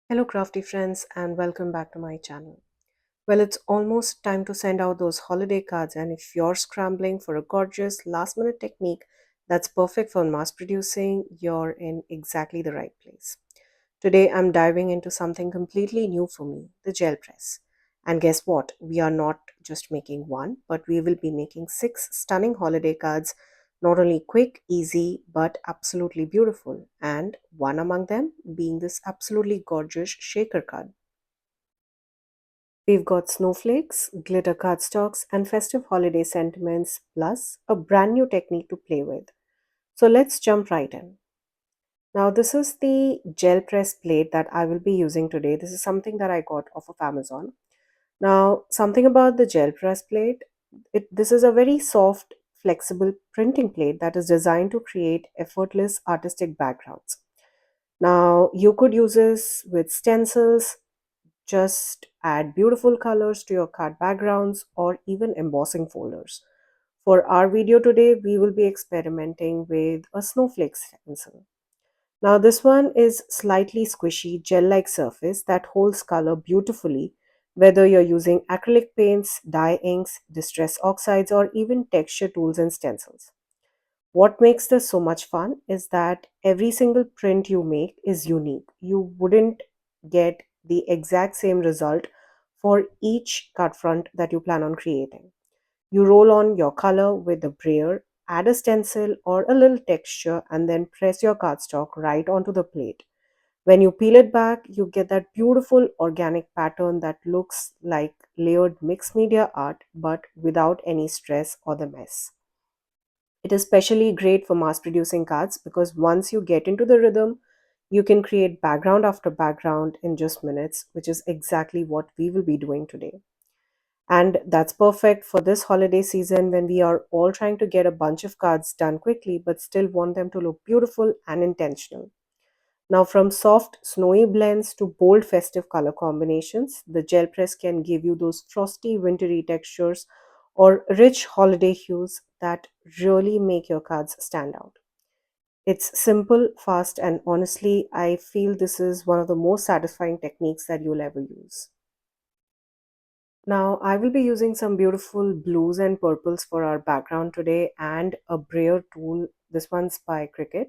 Hello, crafty friends, and welcome back to my channel. Well, it's almost time to send out those holiday cards, and if you're scrambling for a gorgeous last minute technique that's perfect for mass producing, you're in exactly the right place. Today, I'm diving into something completely new for me, the gel press. And guess what? We are not just making one, but we will be making six stunning holiday cards, not only quick, easy, but absolutely beautiful. And one among them being this absolutely gorgeous shaker card. We've got snowflakes, glitter cardstocks, and festive holiday sentiments, plus a brand new technique to play with. So let's jump right in. Now, this is the gel press plate that I will be using today. This is something that I got off of Amazon. Now, something about the gel press plate, this is a very soft, flexible printing plate that is designed to create effortless artistic backgrounds. Now, you could use this with stencils, just add beautiful colors to your card backgrounds, or even embossing folders. For our video today, we will be experimenting with a snowflake stencil. Now, this one is slightly squishy, gel like surface that holds color beautifully, whether you're using acrylic paints, dye inks, distress oxides, or even texture tools and stencils. What makes this so much fun is that every single print you make is unique. You wouldn't get the exact same result for each card front that you plan on creating. You roll on your color with a brayer, add a stencil or a little texture, and then press your cardstock right onto the plate. When you peel it back, you get that beautiful organic pattern that looks like layered mixed media art but without any stress or the mess. It is especially great for mass producing cards because once you get into the rhythm, you can create background after background in just minutes, which is exactly what we will be doing today. And that's perfect for this holiday season when we are all trying to get a bunch of cards done quickly but still want them to look beautiful and intentional. Now, from soft, snowy blends to bold, festive color combinations, the gel press can give you those frosty, wintry textures or rich holiday hues that really make your cards stand out. It's simple, fast, and honestly, I feel this is one of the most satisfying techniques that you'll ever use. Now, I will be using some beautiful blues and purples for our background today and a brayer tool. This one's by Cricut.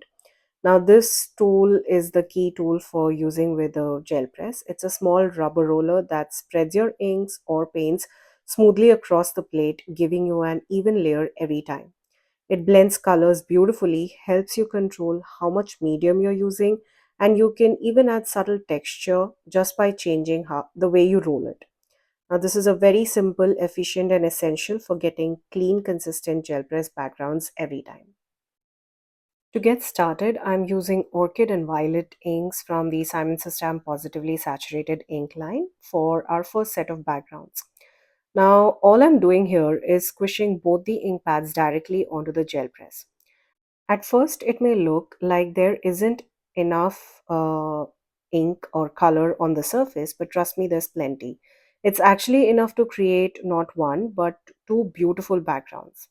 Now, this tool is the key tool for using with a gel press. It's a small rubber roller that spreads your inks or paints smoothly across the plate, giving you an even layer every time. It blends colors beautifully, helps you control how much medium you're using, and you can even add subtle texture just by changing the way you roll it. Now, this is a very simple, efficient, and essential for getting clean, consistent gel press backgrounds every time. To get started, I'm using Orchid and Violet inks from the Simon Says Positively Saturated ink line for our first set of backgrounds. Now, all I'm doing here is squishing both the ink pads directly onto the gel press. At first, it may look like there isn't enough ink or color on the surface, but trust me, there's plenty. It's actually enough to create not one, but two beautiful backgrounds.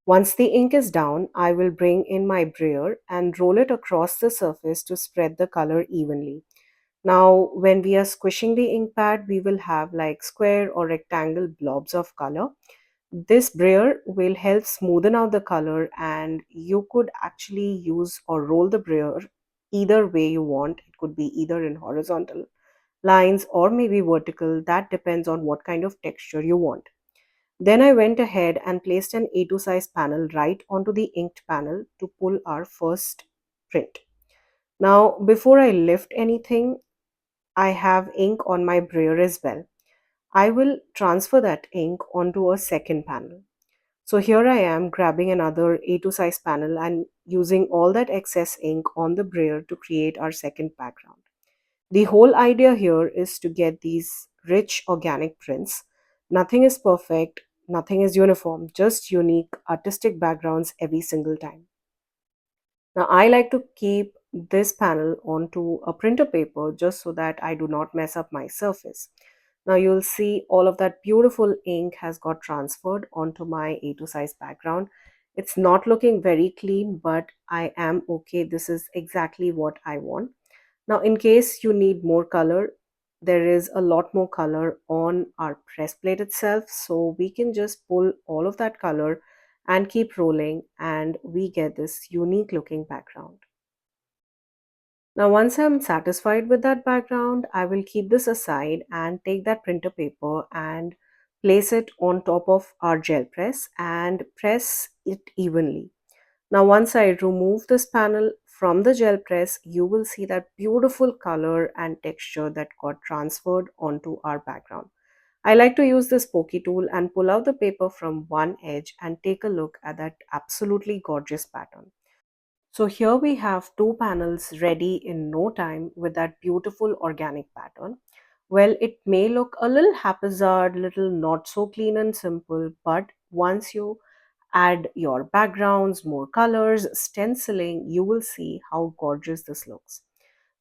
Once the ink is down, I will bring in my brayer and roll it across the surface to spread the color evenly. Now, when we are squishing the ink pad, we will have like square or rectangle blobs of color. This brayer will help smoothen out the color, and you could actually use or roll the brayer either way you want. It could be either in horizontal lines or maybe vertical. That depends on what kind of texture you want. Then I went ahead and placed an A2 size panel right onto the inked panel to pull our first print. Now, before I lift anything, I have ink on my brayer as well. I will transfer that ink onto a second panel. So here I am grabbing another A2 size panel and using all that excess ink on the brayer to create our second background. The whole idea here is to get these rich organic prints. Nothing is perfect, nothing is uniform, just unique artistic backgrounds every single time. Now, I like to keep this panel onto a printer paper just so that I do not mess up my surface. Now, you'll see all of that beautiful ink has got transferred onto my A2 size background. It's not looking very clean, but I am okay. This is exactly what I want. Now, in case you need more color, there is a lot more color on our press plate itself. So we can just pull all of that color and keep rolling, and we get this unique looking background. Now, once I'm satisfied with that background, I will keep this aside and take that printer paper and place it on top of our gel press and press it evenly. Now, once I remove this panel from the gel press, you will see that beautiful color and texture that got transferred onto our background. I like to use this pokey tool and pull out the paper from one edge and take a look at that absolutely gorgeous pattern. So here we have two panels ready in no time with that beautiful organic pattern. Well, it may look a little haphazard, little not so clean and simple, but once you add your backgrounds, more colors, stenciling, you will see how gorgeous this looks.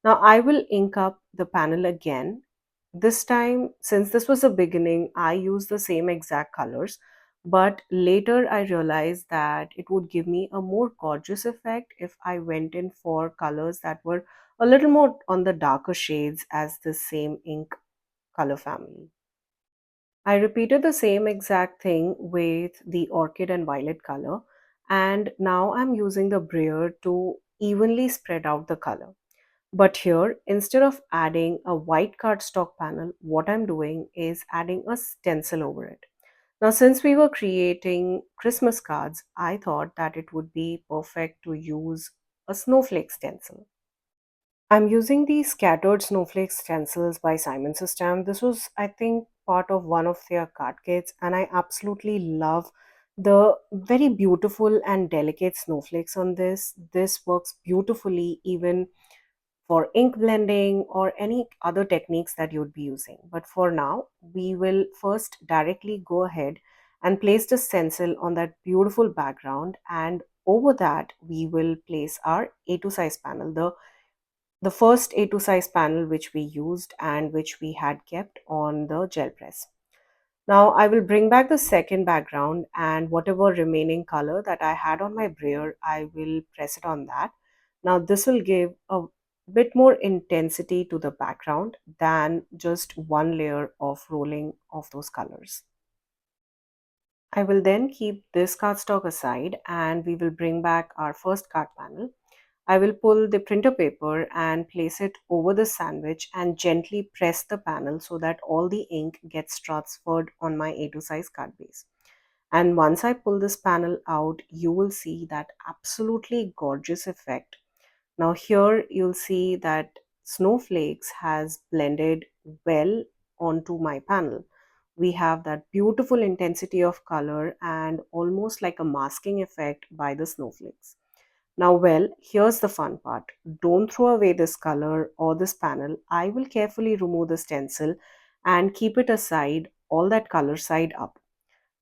Now I will ink up the panel again. This time, since this was a beginning, I used the same exact colors, but later I realized that it would give me a more gorgeous effect if I went in for colors that were a little more on the darker shades as the same ink color family. I repeated the same exact thing with the orchid and violet color, and now I'm using the brayer to evenly spread out the color. But here, instead of adding a white cardstock panel, what I'm doing is adding a stencil over it. Now, since we were creating Christmas cards, I thought that it would be perfect to use a snowflake stencil. I'm using the scattered snowflake stencils by Simon System. This was, I think, part of one of their card kits, and I absolutely love the very beautiful and delicate snowflakes on this. This works beautifully even for ink blending or any other techniques that you'd be using. But for now, we will first directly go ahead and place the stencil on that beautiful background, and over that we will place our A2 size panel, the first A2 size panel which we used and which we had kept on the gel press. Now I will bring back the second background, and whatever remaining color that I had on my brayer, I will press it on that. Now this will give a bit more intensity to the background than just one layer of rolling of those colors. I will then keep this cardstock aside and we will bring back our first card panel. I will pull the printer paper and place it over the sandwich and gently press the panel so that all the ink gets transferred on my A2 size card base. And once I pull this panel out, you will see that absolutely gorgeous effect. Now here you'll see that snowflakes has blended well onto my panel. We have that beautiful intensity of color and almost like a masking effect by the snowflakes. Now, well, here's the fun part. Don't throw away this color or this panel. I will carefully remove the stencil and keep it aside, all that color side up.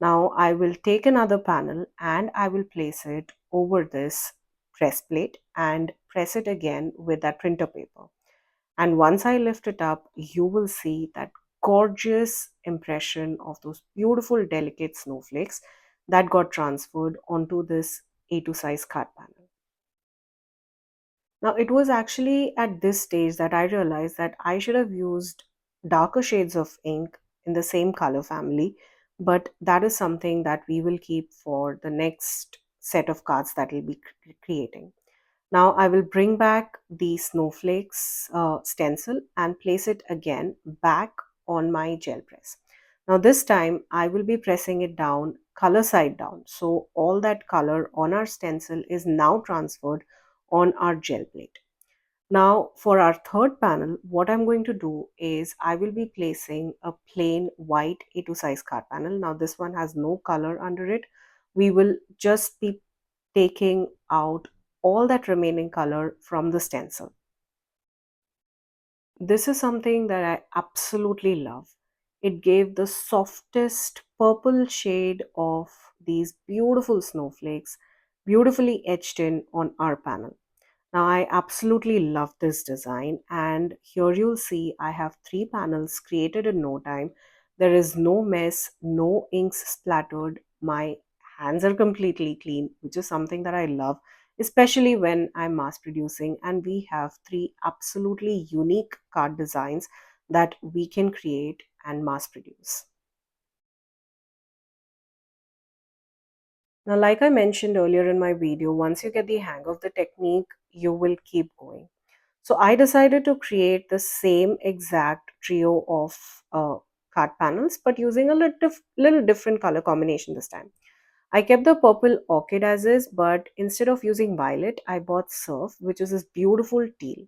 Now, I will take another panel and I will place it over this press plate and press it again with that printer paper. And once I lift it up, you will see that gorgeous impression of those beautiful, delicate snowflakes that got transferred onto this A2 size card panel. Now, it was actually at this stage that I realized that I should have used darker shades of ink in the same color family, but that is something that we will keep for the next set of cards that we'll be creating. Now, I will bring back the snowflakes stencil and place it again back on my gel press. Now, this time I will be pressing it down color side down. So, all that color on our stencil is now transferred on our gel plate. Now for our third panel, what I'm going to do is I will be placing a plain white A2 size card panel. Now this one has no color under it. We will just be taking out all that remaining color from the stencil. This is something that I absolutely love. It gave the softest purple shade of these beautiful snowflakes beautifully etched in on our panel. Now I absolutely love this design, and here you'll see I have three panels created in no time. There is no mess, no inks splattered. My hands are completely clean, which is something that I love. especially when I'm mass producing and we have three absolutely unique card designs that we can create and mass produce. Now, like I mentioned earlier in my video, once you get the hang of the technique, you will keep going. So I decided to create the same exact trio of card panels, but using a little different color combination this time. I kept the purple orchid as is, but instead of using violet, I bought surf, which is this beautiful teal.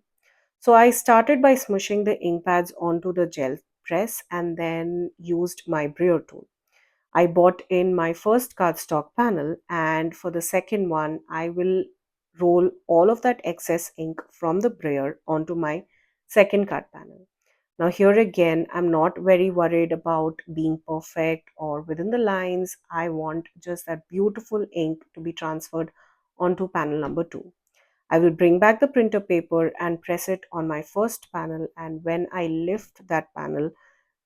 So I started by smushing the ink pads onto the gel press and then used my brayer tool. I bought in my first cardstock panel, and for the second one, I will roll all of that excess ink from the brayer onto my second card panel. Now, here again, I'm not very worried about being perfect or within the lines. I want just that beautiful ink to be transferred onto panel number two. I will bring back the printer paper and press it on my first panel, and when I lift that panel,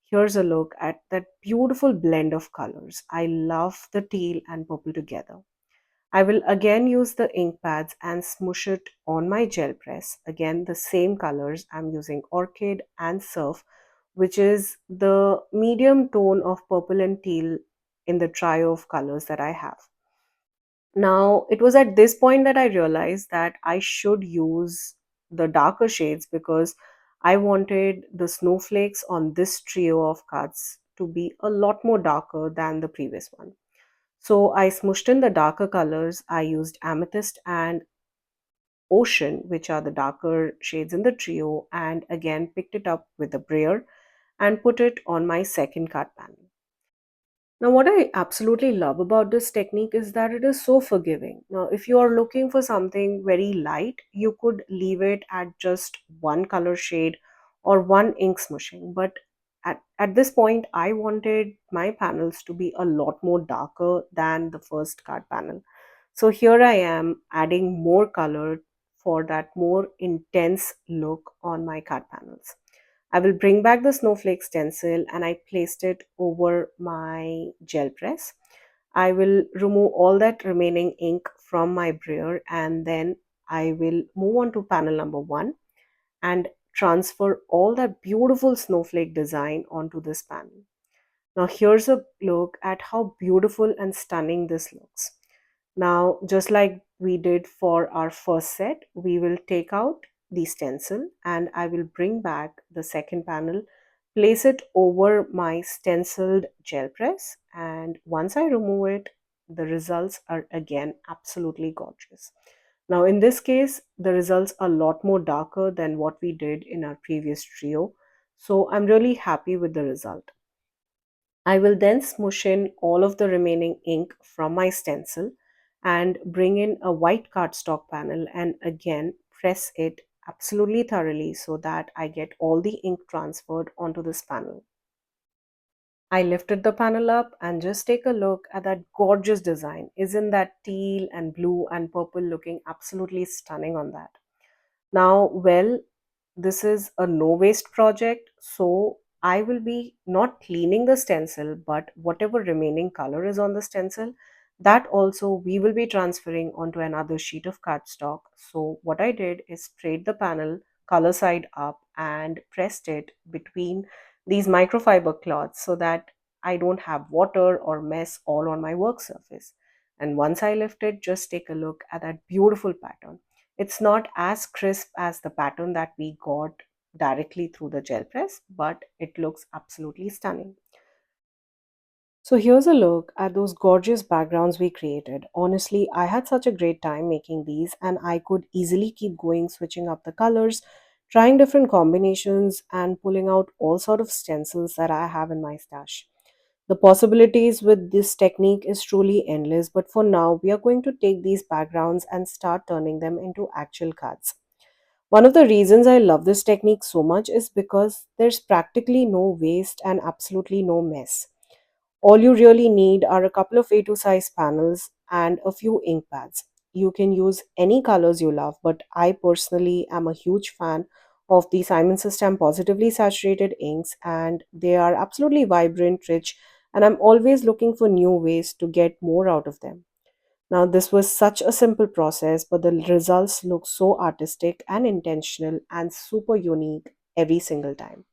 here's a look at that beautiful blend of colors. I love the teal and purple together. I will again use the ink pads and smush it on my gel press. Again, the same colors. I'm using orchid and surf, which is the medium tone of purple and teal in the trio of colors that I have. Now, it was at this point that I realized that I should use the darker shades because I wanted the snowflakes on this trio of cards to be a lot more darker than the previous one. So I smushed in the darker colors. I used amethyst and ocean, which are the darker shades in the trio, and again picked it up with a brayer and put it on my second card panel. Now, what I absolutely love about this technique is that it is so forgiving. Now, if you are looking for something very light, you could leave it at just one color shade or one ink smushing. But at this point, I wanted my panels to be a lot more darker than the first card panel. So here I am adding more color for that more intense look on my card panels. I will bring back the snowflake stencil and I placed it over my gel press. I will remove all that remaining ink from my brayer and then I will move on to panel number one and transfer all that beautiful snowflake design onto this panel. Now here's a look at how beautiful and stunning this looks. Now, just like we did for our first set, we will take out the stencil and I will bring back the second panel, place it over my stenciled gel press, and once I remove it, the results are again absolutely gorgeous. Now, in this case, the results are a lot more darker than what we did in our previous trio, so I'm really happy with the result. I will then smush in all of the remaining ink from my stencil and bring in a white cardstock panel and again press it absolutely thoroughly so that I get all the ink transferred onto this panel. I lifted the panel up and just take a look at that gorgeous design. Isn't that teal and blue and purple looking absolutely stunning on that? Now, well, this is a no waste project, so I will be not cleaning the stencil, but whatever remaining color is on the stencil, that also we will be transferring onto another sheet of cardstock. So what I did is sprayed the panel color side up and pressed it between these microfiber cloths so that I don't have water or mess all on my work surface. And once I lift it, just take a look at that beautiful pattern. It's not as crisp as the pattern that we got directly through the gel press, but it looks absolutely stunning. So here's a look at those gorgeous backgrounds we created. Honestly, I had such a great time making these and I could easily keep going, switching up the colors, trying different combinations and pulling out all sort of stencils that I have in my stash. The possibilities with this technique is truly endless, but for now, we are going to take these backgrounds and start turning them into actual cards. One of the reasons I love this technique so much is because there's practically no waste and absolutely no mess. All you really need are a couple of A2 size panels and a few ink pads. You can use any colors you love, but I personally am a huge fan of the Simon System positively saturated inks, and they are absolutely vibrant, rich, and I'm always looking for new ways to get more out of them. Now, this was such a simple process, but the results look so artistic and intentional and super unique every single time.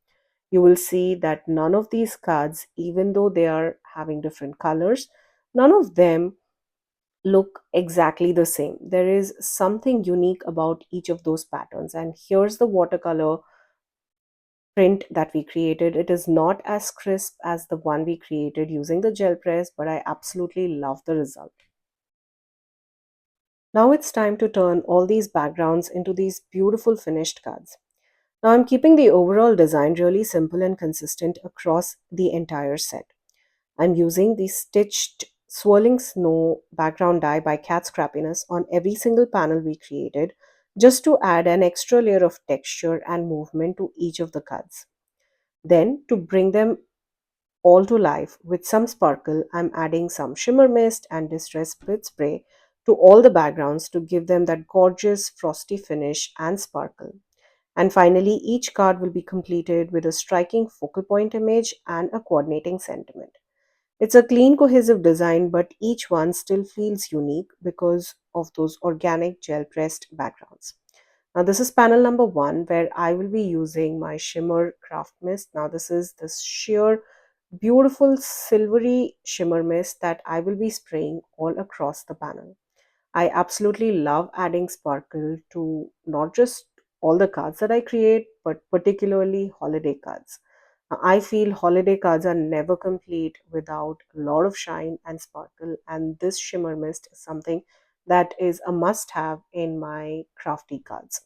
You will see that none of these cards, even though they are having different colors, none of them look exactly the same. There is something unique about each of those patterns. And here's the watercolor print that we created. It is not as crisp as the one we created using the gel press, but I absolutely love the result. Now it's time to turn all these backgrounds into these beautiful finished cards. Now I'm keeping the overall design really simple and consistent across the entire set. I'm using the stitched swirling snow background die by Cat Scrappiness on every single panel we created, just to add an extra layer of texture and movement to each of the cards. Then, to bring them all to life with some sparkle, I'm adding some shimmer mist and distress split spray to all the backgrounds to give them that gorgeous frosty finish and sparkle. And finally, each card will be completed with a striking focal point image and a coordinating sentiment. It's a clean, cohesive design, but each one still feels unique because of those organic gel pressed backgrounds. Now, this is panel number one where I will be using my shimmer craft mist. Now, this is this sheer, beautiful silvery shimmer mist that I will be spraying all across the panel. I absolutely love adding sparkle to not just all the cards that I create, but particularly holiday cards. I feel holiday cards are never complete without a lot of shine and sparkle, and this shimmer mist is something that is a must have in my crafty cards.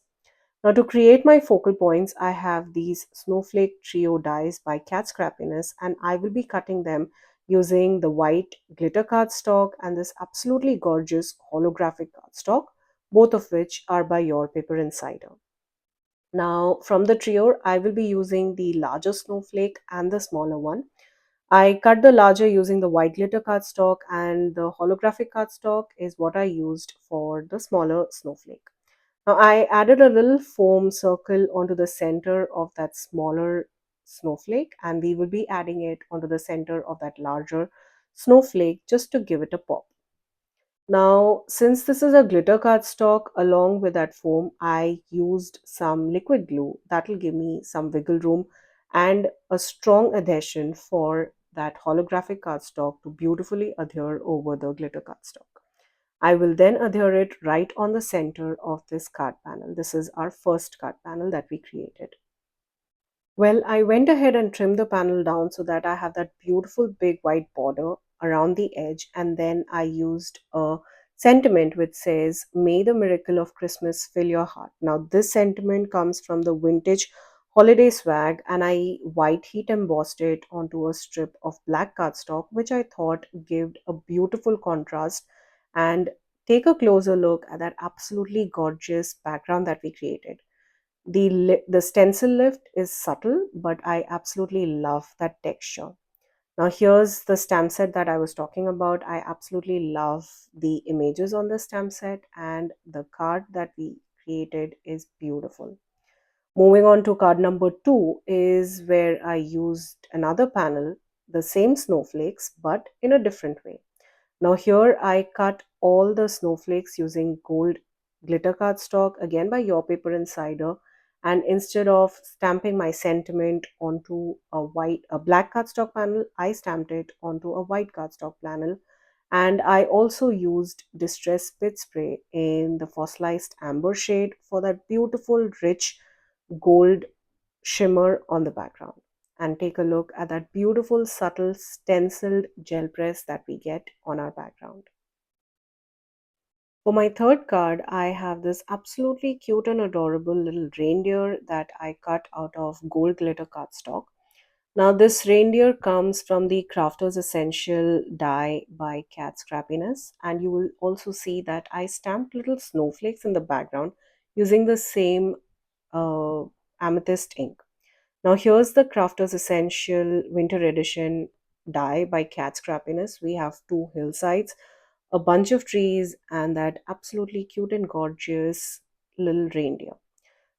Now, to create my focal points, I have these snowflake trio dies by Cat Scrappiness, and I will be cutting them using the white glitter cardstock and this absolutely gorgeous holographic cardstock, both of which are by Your Paper Insider. Now, from the trio, I will be using the larger snowflake and the smaller one. I cut the larger using the white glitter cardstock, and the holographic cardstock is what I used for the smaller snowflake. Now, I added a little foam circle onto the center of that smaller snowflake, and we will be adding it onto the center of that larger snowflake just to give it a pop. Now, since this is a glitter cardstock along with that foam, I used some liquid glue that will give me some wiggle room and a strong adhesion for that holographic cardstock to beautifully adhere over the glitter cardstock. I will then adhere it right on the center of this card panel. This is our first card panel that we created. Well, I went ahead and trimmed the panel down so that I have that beautiful big white border around the edge, and then I used a sentiment which says, "May the miracle of Christmas fill your heart." Now, this sentiment comes from the vintage holiday swag, and I white heat embossed it onto a strip of black cardstock, which I thought gave a beautiful contrast. And take a closer look at that absolutely gorgeous background that we created. The stencil lift is subtle, but I absolutely love that texture. Now here's the stamp set that I was talking about. I absolutely love the images on the stamp set, and the card that we created is beautiful. Moving on to card number two is where I used another panel, the same snowflakes, but in a different way. Now here I cut all the snowflakes using gold glitter cardstock, again by Your Paper Insider, and instead of stamping my sentiment onto a black cardstock panel, I stamped it onto a white cardstock panel. And I also used distress spit spray in the fossilized amber shade for that beautiful rich gold shimmer on the background. And take a look at that beautiful subtle stenciled gel press that we get on our background. For my third card, I have this absolutely cute and adorable little reindeer that I cut out of gold glitter cardstock. Now, this reindeer comes from the Crafter's Essential die by Cat Scrappiness, and you will also see that I stamped little snowflakes in the background using the same uh, amethyst ink. Now, here's the Crafter's Essential Winter Edition die by Cat Scrappiness. We have two hillsides, a bunch of trees, and that absolutely cute and gorgeous little reindeer.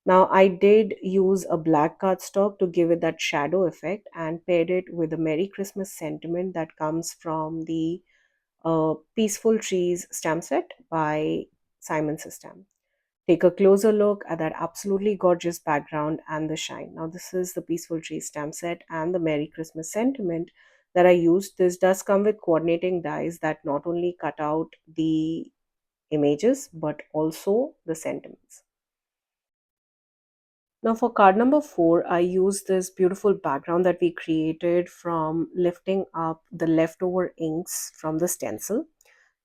Now, I did use a black cardstock to give it that shadow effect and paired it with a Merry Christmas sentiment that comes from the a Peaceful Trees stamp set by Simon System. Take a closer look at that absolutely gorgeous background and the shine. Now, this is the Peaceful Trees stamp set and the Merry Christmas sentiment that I used. This does come with coordinating dies that not only cut out the images but also the sentiments. Now, for card number 4, I use this beautiful background that we created from lifting up the leftover inks from the stencil.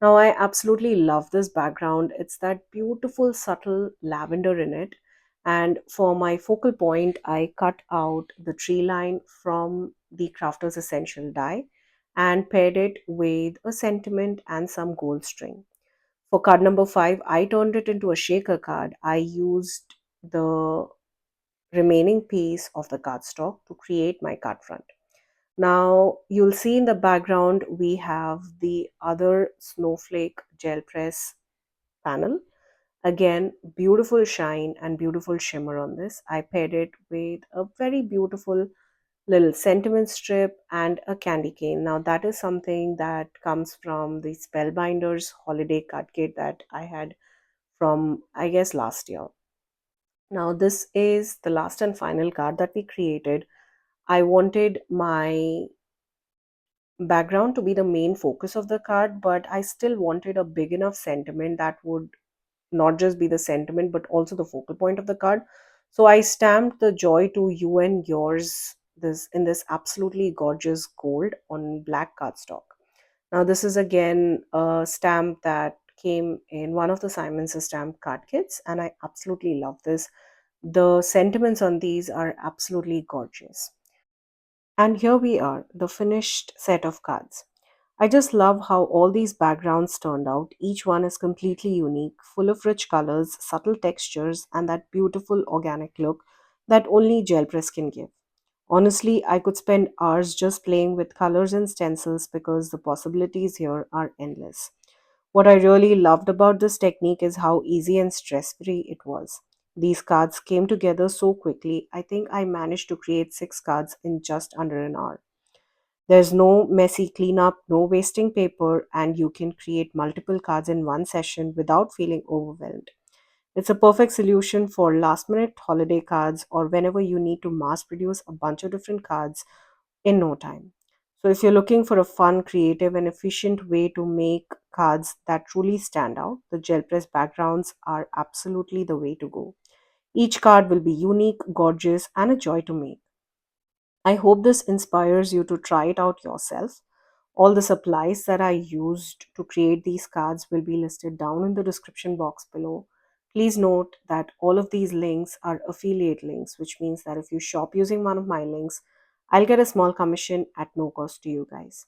Now, I absolutely love this background. It's that beautiful, subtle lavender in it. And for my focal point, I cut out the tree line from the Crafter's Essential die and paired it with a sentiment and some gold string. For card number 5, I turned it into a shaker card. I used the remaining piece of the cardstock to create my card front. Now you'll see in the background we have the other snowflake gel press panel. Again, beautiful shine and beautiful shimmer on this. I paired it with a very beautiful little sentiment strip and a candy cane. Now that is something that comes from the Spellbinders holiday card kit that I had from, I guess, last year. Now this is the last and final card that we created. I wanted my background to be the main focus of the card, but I still wanted a big enough sentiment that would not just be the sentiment but also the focal point of the card. So I stamped the joy to you and yours this in this absolutely gorgeous gold on black cardstock. Now this is again a stamp that came in one of the Simon's stamp card kits, and I absolutely love this. The sentiments on these are absolutely gorgeous. And here we are, the finished set of cards. I just love how all these backgrounds turned out. Each one is completely unique, full of rich colors, subtle textures, and that beautiful organic look that only gel press can give. Honestly, I could spend hours just playing with colors and stencils because the possibilities here are endless. What I really loved about this technique is how easy and stress free it was. These cards came together so quickly. I think I managed to create 6 cards in just under an hour. There's no messy cleanup, no wasting paper, and you can create multiple cards in one session without feeling overwhelmed. It's a perfect solution for last minute holiday cards or whenever you need to mass produce a bunch of different cards in no time. So, if you're looking for a fun, creative, and efficient way to make cards that truly stand out, the gel press backgrounds are absolutely the way to go. Each card will be unique, gorgeous, and a joy to make. I hope this inspires you to try it out yourself. All the supplies that I used to create these cards will be listed down in the description box below. Please note that all of these links are affiliate links, which means that if you shop using one of my links, I'll get a small commission at no cost to you guys.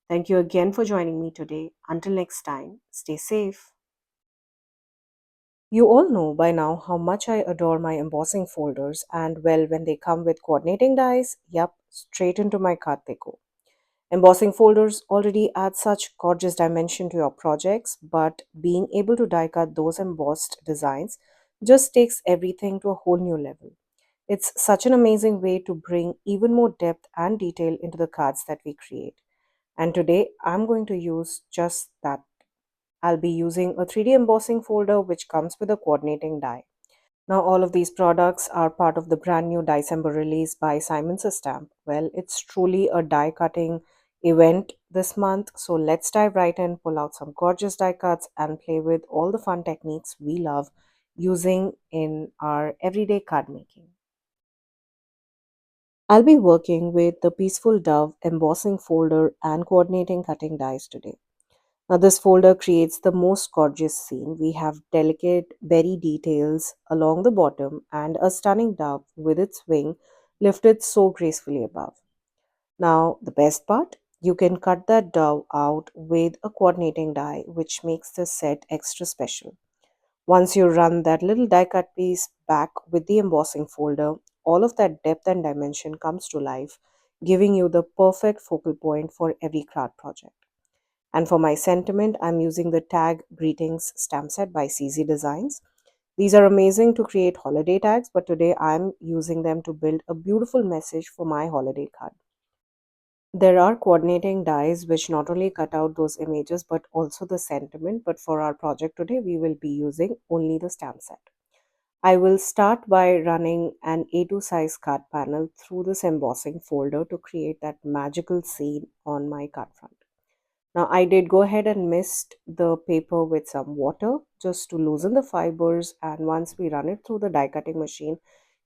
Thank you again for joining me today. Until next time, stay safe. You all know by now how much I adore my embossing folders, and well, when they come with coordinating dies, yep, straight into my card they go. Embossing folders already add such gorgeous dimension to your projects, but being able to die cut those embossed designs just takes everything to a whole new level. It's such an amazing way to bring even more depth and detail into the cards that we create. And today I'm going to use just that. I'll be using a 3D embossing folder which comes with a coordinating die. Now, all of these products are part of the brand new December release by Simon's Stamp. Well, it's truly a die cutting event this month. So, let's dive right in, pull out some gorgeous die cuts, and play with all the fun techniques we love using in our everyday card making. I'll be working with the Peaceful Dove embossing folder and coordinating cutting dies today. Now, this folder creates the most gorgeous scene. We have delicate berry details along the bottom and a stunning dove with its wing lifted so gracefully above. Now, the best part, you can cut that dove out with a coordinating die, which makes the set extra special. Once you run that little die cut piece back with the embossing folder, all of that depth and dimension comes to life, giving you the perfect focal point for every card project. And for my sentiment, I'm using the Tag Greetings stamp set by CZ Designs. These are amazing to create holiday tags, but today I'm using them to build a beautiful message for my holiday card. There are coordinating dies which not only cut out those images but also the sentiment. But for our project today, we will be using only the stamp set. I will start by running an A2 size card panel through this embossing folder to create that magical scene on my card front. Now I did go ahead and mist the paper with some water just to loosen the fibers, and once we run it through the die cutting machine,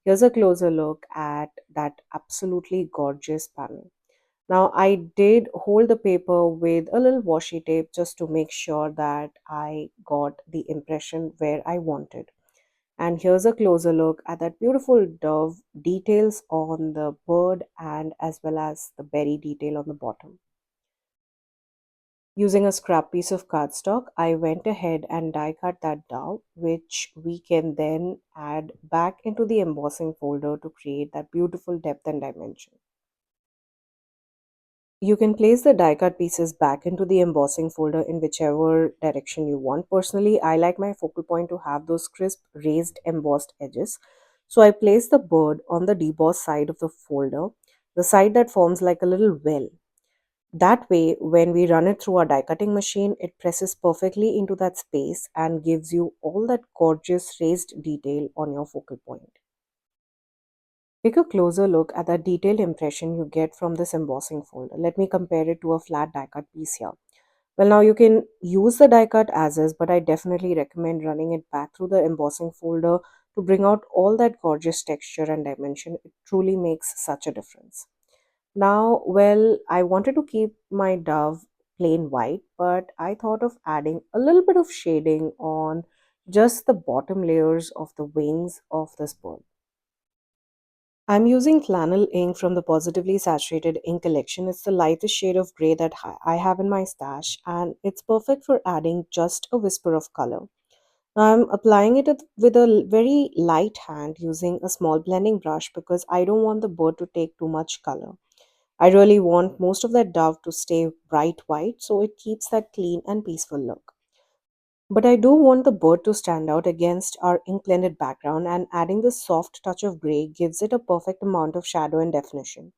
here's a closer look at that absolutely gorgeous panel. Now I did hold the paper with a little washi tape just to make sure that I got the impression where I wanted. And here's a closer look at that beautiful dove details on the bird and as well as the berry detail on the bottom. Using a scrap piece of cardstock, I went ahead and die cut that dove, which we can then add back into the embossing folder to create that beautiful depth and dimension. You can place the die cut pieces back into the embossing folder in whichever direction you want. Personally, I like my focal point to have those crisp, raised, embossed edges. So I place the bird on the debossed side of the folder, the side that forms like a little well. That way, when we run it through our die cutting machine, it presses perfectly into that space and gives you all that gorgeous raised detail on your focal point. Take a closer look at that detailed impression you get from this embossing folder. Let me compare it to a flat die cut piece here. Well, now you can use the die cut as is, but I definitely recommend running it back through the embossing folder to bring out all that gorgeous texture and dimension. It truly makes such a difference. Now, well, I wanted to keep my dove plain white, but I thought of adding a little bit of shading on just the bottom layers of the wings of this bird. I'm using flannel ink from the Positively Saturated Ink collection. It's the lightest shade of gray that I have in my stash, and it's perfect for adding just a whisper of color. I'm applying it with a very light hand using a small blending brush because I don't want the bird to take too much color. I really want most of that dove to stay bright white so it keeps that clean and peaceful look. But I do want the bird to stand out against our ink blended background, and adding this soft touch of gray gives it a perfect amount of shadow and definition.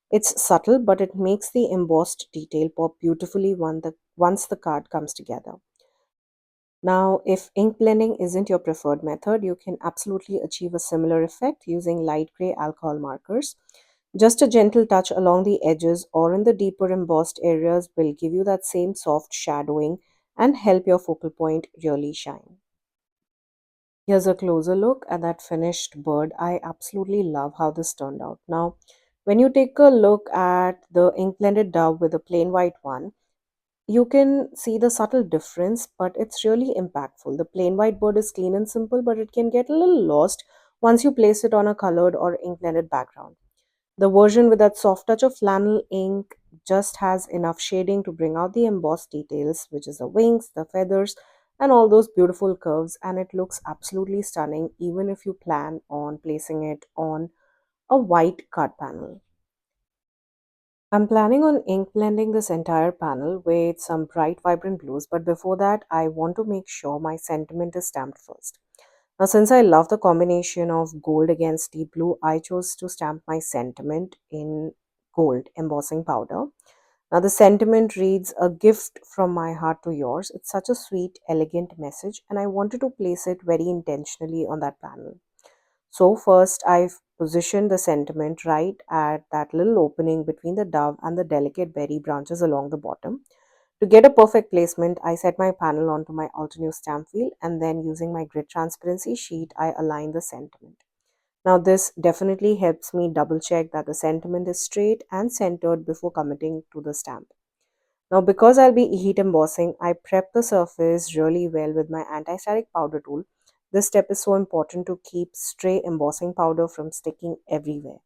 It's subtle, but it makes the embossed detail pop beautifully once the card comes together. Now, if ink blending isn't your preferred method, you can absolutely achieve a similar effect using light gray alcohol markers. Just a gentle touch along the edges or in the deeper embossed areas will give you that same soft shadowing and help your focal point really shine. Here's a closer look at that finished bird. I absolutely love how this turned out. Now, when you take a look at the ink blended dove with a plain white one, you can see the subtle difference, but it's really impactful. The plain white bird is clean and simple, but it can get a little lost once you place it on a colored or ink blended background. The version with that soft touch of flannel ink just has enough shading to bring out the embossed details, which is the wings, the feathers, and all those beautiful curves, and it looks absolutely stunning even if you plan on placing it on a white card panel. I'm planning on ink blending this entire panel with some bright, vibrant blues, but before that, I want to make sure my sentiment is stamped first. Now, since I love the combination of gold against deep blue, I chose to stamp my sentiment in gold embossing powder. Now, the sentiment reads, "A gift from my heart to yours." It's such a sweet, elegant message, and I wanted to place it very intentionally on that panel. So, first, I've positioned the sentiment right at that little opening between the dove and the delicate berry branches along the bottom. To get a perfect placement, I set my panel onto my Altenew stamp wheel, and then using my grid transparency sheet, I align the sentiment. Now, this definitely helps me double check that the sentiment is straight and centered before committing to the stamp. Now, because I'll be heat embossing, I prep the surface really well with my anti-static powder tool. This step is so important to keep stray embossing powder from sticking everywhere.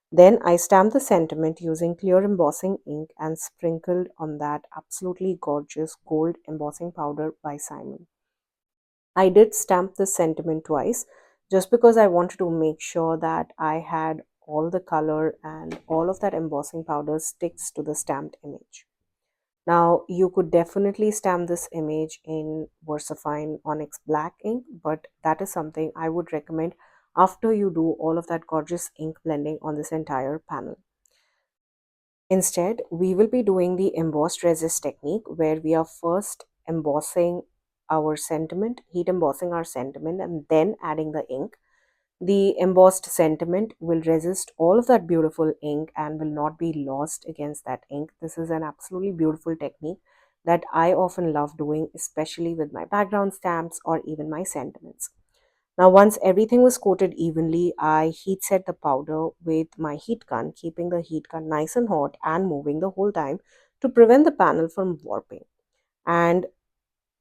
Then I stamped the sentiment using clear embossing ink and sprinkled on that absolutely gorgeous gold embossing powder by Simon. I did stamp the sentiment twice just because I wanted to make sure that I had all the color and all of that embossing powder sticks to the stamped image. Now, you could definitely stamp this image in VersaFine Onyx Black ink, but that is something I would recommend after you do all of that gorgeous ink blending on this entire panel. Instead, we will be doing the embossed resist technique where we are first embossing our sentiment, heat embossing our sentiment, and then adding the ink. The embossed sentiment will resist all of that beautiful ink and will not be lost against that ink. This is an absolutely beautiful technique that I often love doing, especially with my background stamps or even my sentiments. Now, once everything was coated evenly, I heat set the powder with my heat gun, keeping the heat gun nice and hot and moving the whole time to prevent the panel from warping. And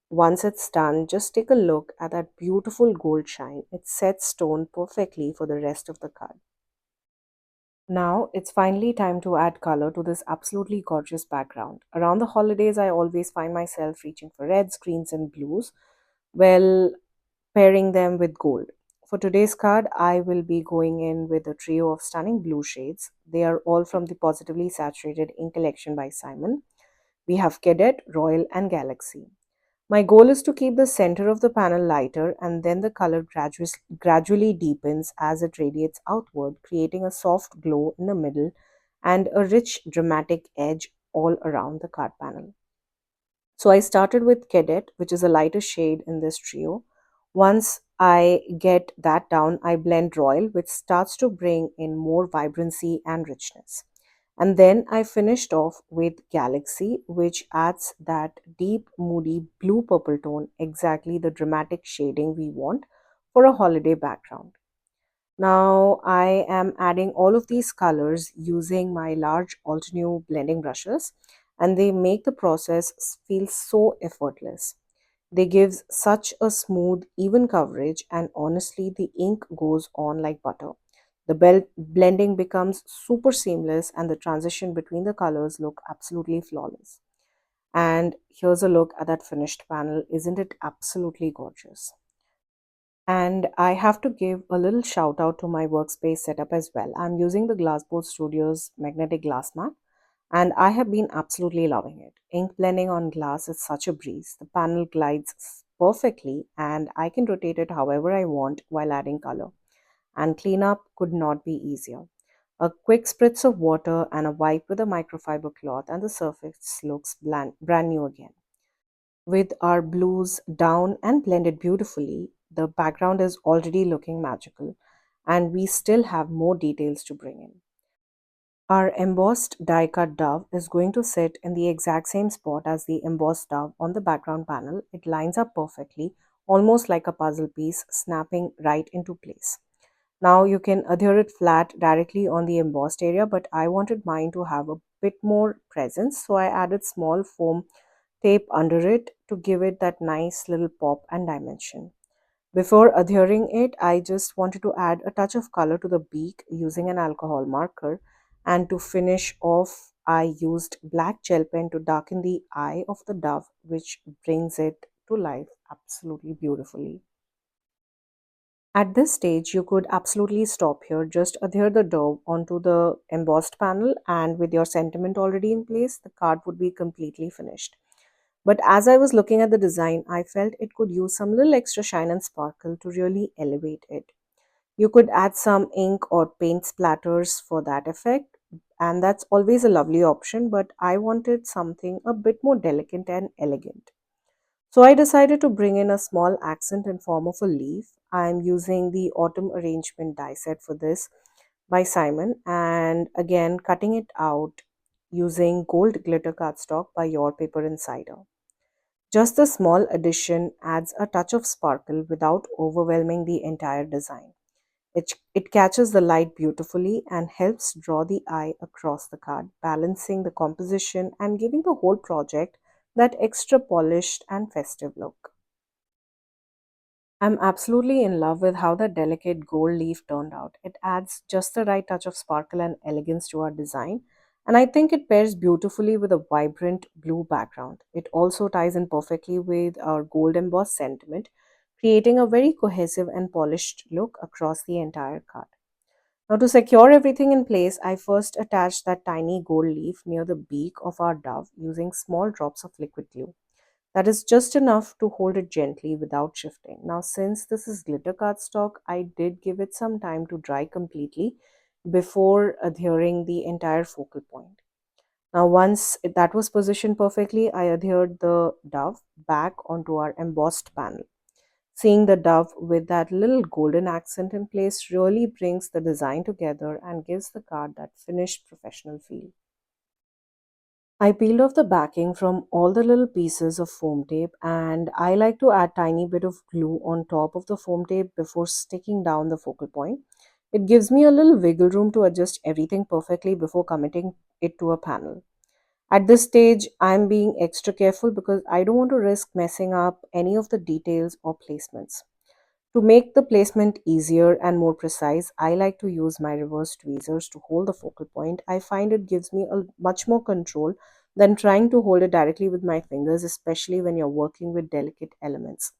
once it's done, just take a look at that beautiful gold shine. It sets tone perfectly for the rest of the card. Now it's finally time to add color to this absolutely gorgeous background. Around the holidays, I always find myself reaching for reds, greens, and blues, well, pairing them with gold. For today's card, I will be going in with a trio of stunning blue shades. They are all from the Positively Saturated Ink collection by Simon. We have Cadet, Royal, and Galaxy. My goal is to keep the center of the panel lighter and then the color gradually deepens as it radiates outward, creating a soft glow in the middle and a rich, dramatic edge all around the card panel. So I started with Cadet, which is a lighter shade in this trio. Once I get that down, I blend Royal, which starts to bring in more vibrancy and richness. And then I finished off with Galaxy, which adds that deep, moody blue purple tone, exactly the dramatic shading we want for a holiday background. Now I am adding all of these colors using my large Altenew blending brushes, and they make the process feel so effortless. They give such a smooth, even coverage, and honestly, the ink goes on like butter. The blending becomes super seamless, and the transition between the colors look absolutely flawless. And here's a look at that finished panel. Isn't it absolutely gorgeous? And I have to give a little shout out to my workspace setup as well. I'm using the Glassboard Studios magnetic glass mat, and I have been absolutely loving it. Ink blending on glass is such a breeze. The panel glides perfectly, and I can rotate it however I want while adding color. And cleanup could not be easier. A quick spritz of water and a wipe with a microfiber cloth, and the surface looks brand new again. With our blues down and blended beautifully, the background is already looking magical, and we still have more details to bring in. Our embossed die cut dove is going to sit in the exact same spot as the embossed dove on the background panel. It lines up perfectly, almost like a puzzle piece, snapping right into place. Now you can adhere it flat directly on the embossed area, but I wanted mine to have a bit more presence, so I added small foam tape under it to give it that nice little pop and dimension. Before adhering it, I just wanted to add a touch of color to the beak using an alcohol marker, and to finish off, I used black gel pen to darken the eye of the dove, which brings it to life absolutely beautifully. At this stage, you could absolutely stop here. Just adhere the dough onto the embossed panel, and with your sentiment already in place, the card would be completely finished. But as I was looking at the design, I felt it could use some little extra shine and sparkle to really elevate it. You could add some ink or paint splatters for that effect, and that's always a lovely option, but I wanted something a bit more delicate and elegant. So I decided to bring in a small accent in form of a leaf. I am using the autumn arrangement die set for this by Simon, and again cutting it out using gold glitter cardstock by Your Paper Insider. Just a small addition adds a touch of sparkle without overwhelming the entire design. It catches the light beautifully and helps draw the eye across the card, balancing the composition and giving the whole project that extra polished and festive look. I'm absolutely in love with how the delicate gold leaf turned out. It adds just the right touch of sparkle and elegance to our design, and I think it pairs beautifully with a vibrant blue background. It also ties in perfectly with our gold embossed sentiment, creating a very cohesive and polished look across the entire card. Now, to secure everything in place, I first attached that tiny gold leaf near the beak of our dove using small drops of liquid glue. That is just enough to hold it gently without shifting. Now, since this is glitter cardstock, I did give it some time to dry completely before adhering the entire focal point. Now, once that was positioned perfectly, I adhered the dove back onto our embossed panel. Seeing the dove with that little golden accent in place really brings the design together and gives the card that finished professional feel. I peeled off the backing from all the little pieces of foam tape, and I like to add tiny bit of glue on top of the foam tape before sticking down the focal point. It gives me a little wiggle room to adjust everything perfectly before committing it to a panel. At this stage, I'm being extra careful because I don't want to risk messing up any of the details or placements. To make the placement easier and more precise, I like to use my reverse tweezers to hold the focal point. I find it gives me a much more control than trying to hold it directly with my fingers, especially when you're working with delicate elements.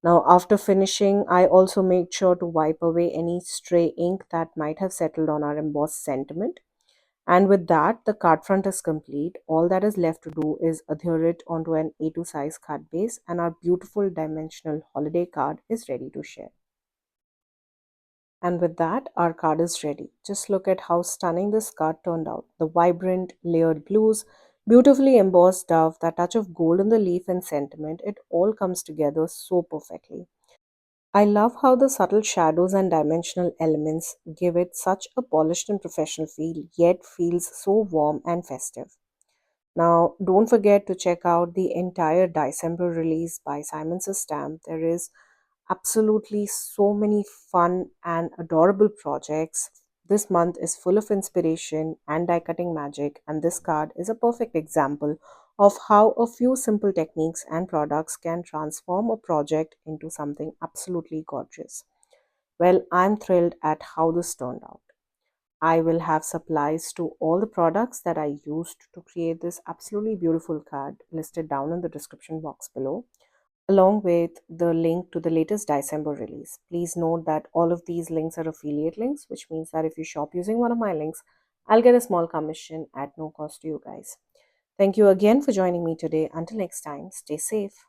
Now, after finishing, I also make sure to wipe away any stray ink that might have settled on our embossed sentiment. And with that, the card front is complete. All that is left to do is adhere it onto an A2 size card base, and our beautiful dimensional holiday card is ready to share. And with that, our card is ready. Just look at how stunning this card turned out. The vibrant, layered blues, beautifully embossed dove, that touch of gold in the leaf and sentiment, it all comes together so perfectly. I love how the subtle shadows and dimensional elements give it such a polished and professional feel, yet feels so warm and festive. Now, don't forget to check out the entire December release by Simon Says Stamp. There is absolutely so many fun and adorable projects. This month is full of inspiration and die cutting magic, and this card is a perfect example of how a few simple techniques and products can transform a project into something absolutely gorgeous. Well, I'm thrilled at how this turned out. I will have supplies to all the products that I used to create this absolutely beautiful card listed down in the description box below, along with the link to the latest December release. Please note that all of these links are affiliate links, which means that if you shop using one of my links, I'll get a small commission at no cost to you guys. Thank you again for joining me today. Until next time, stay safe.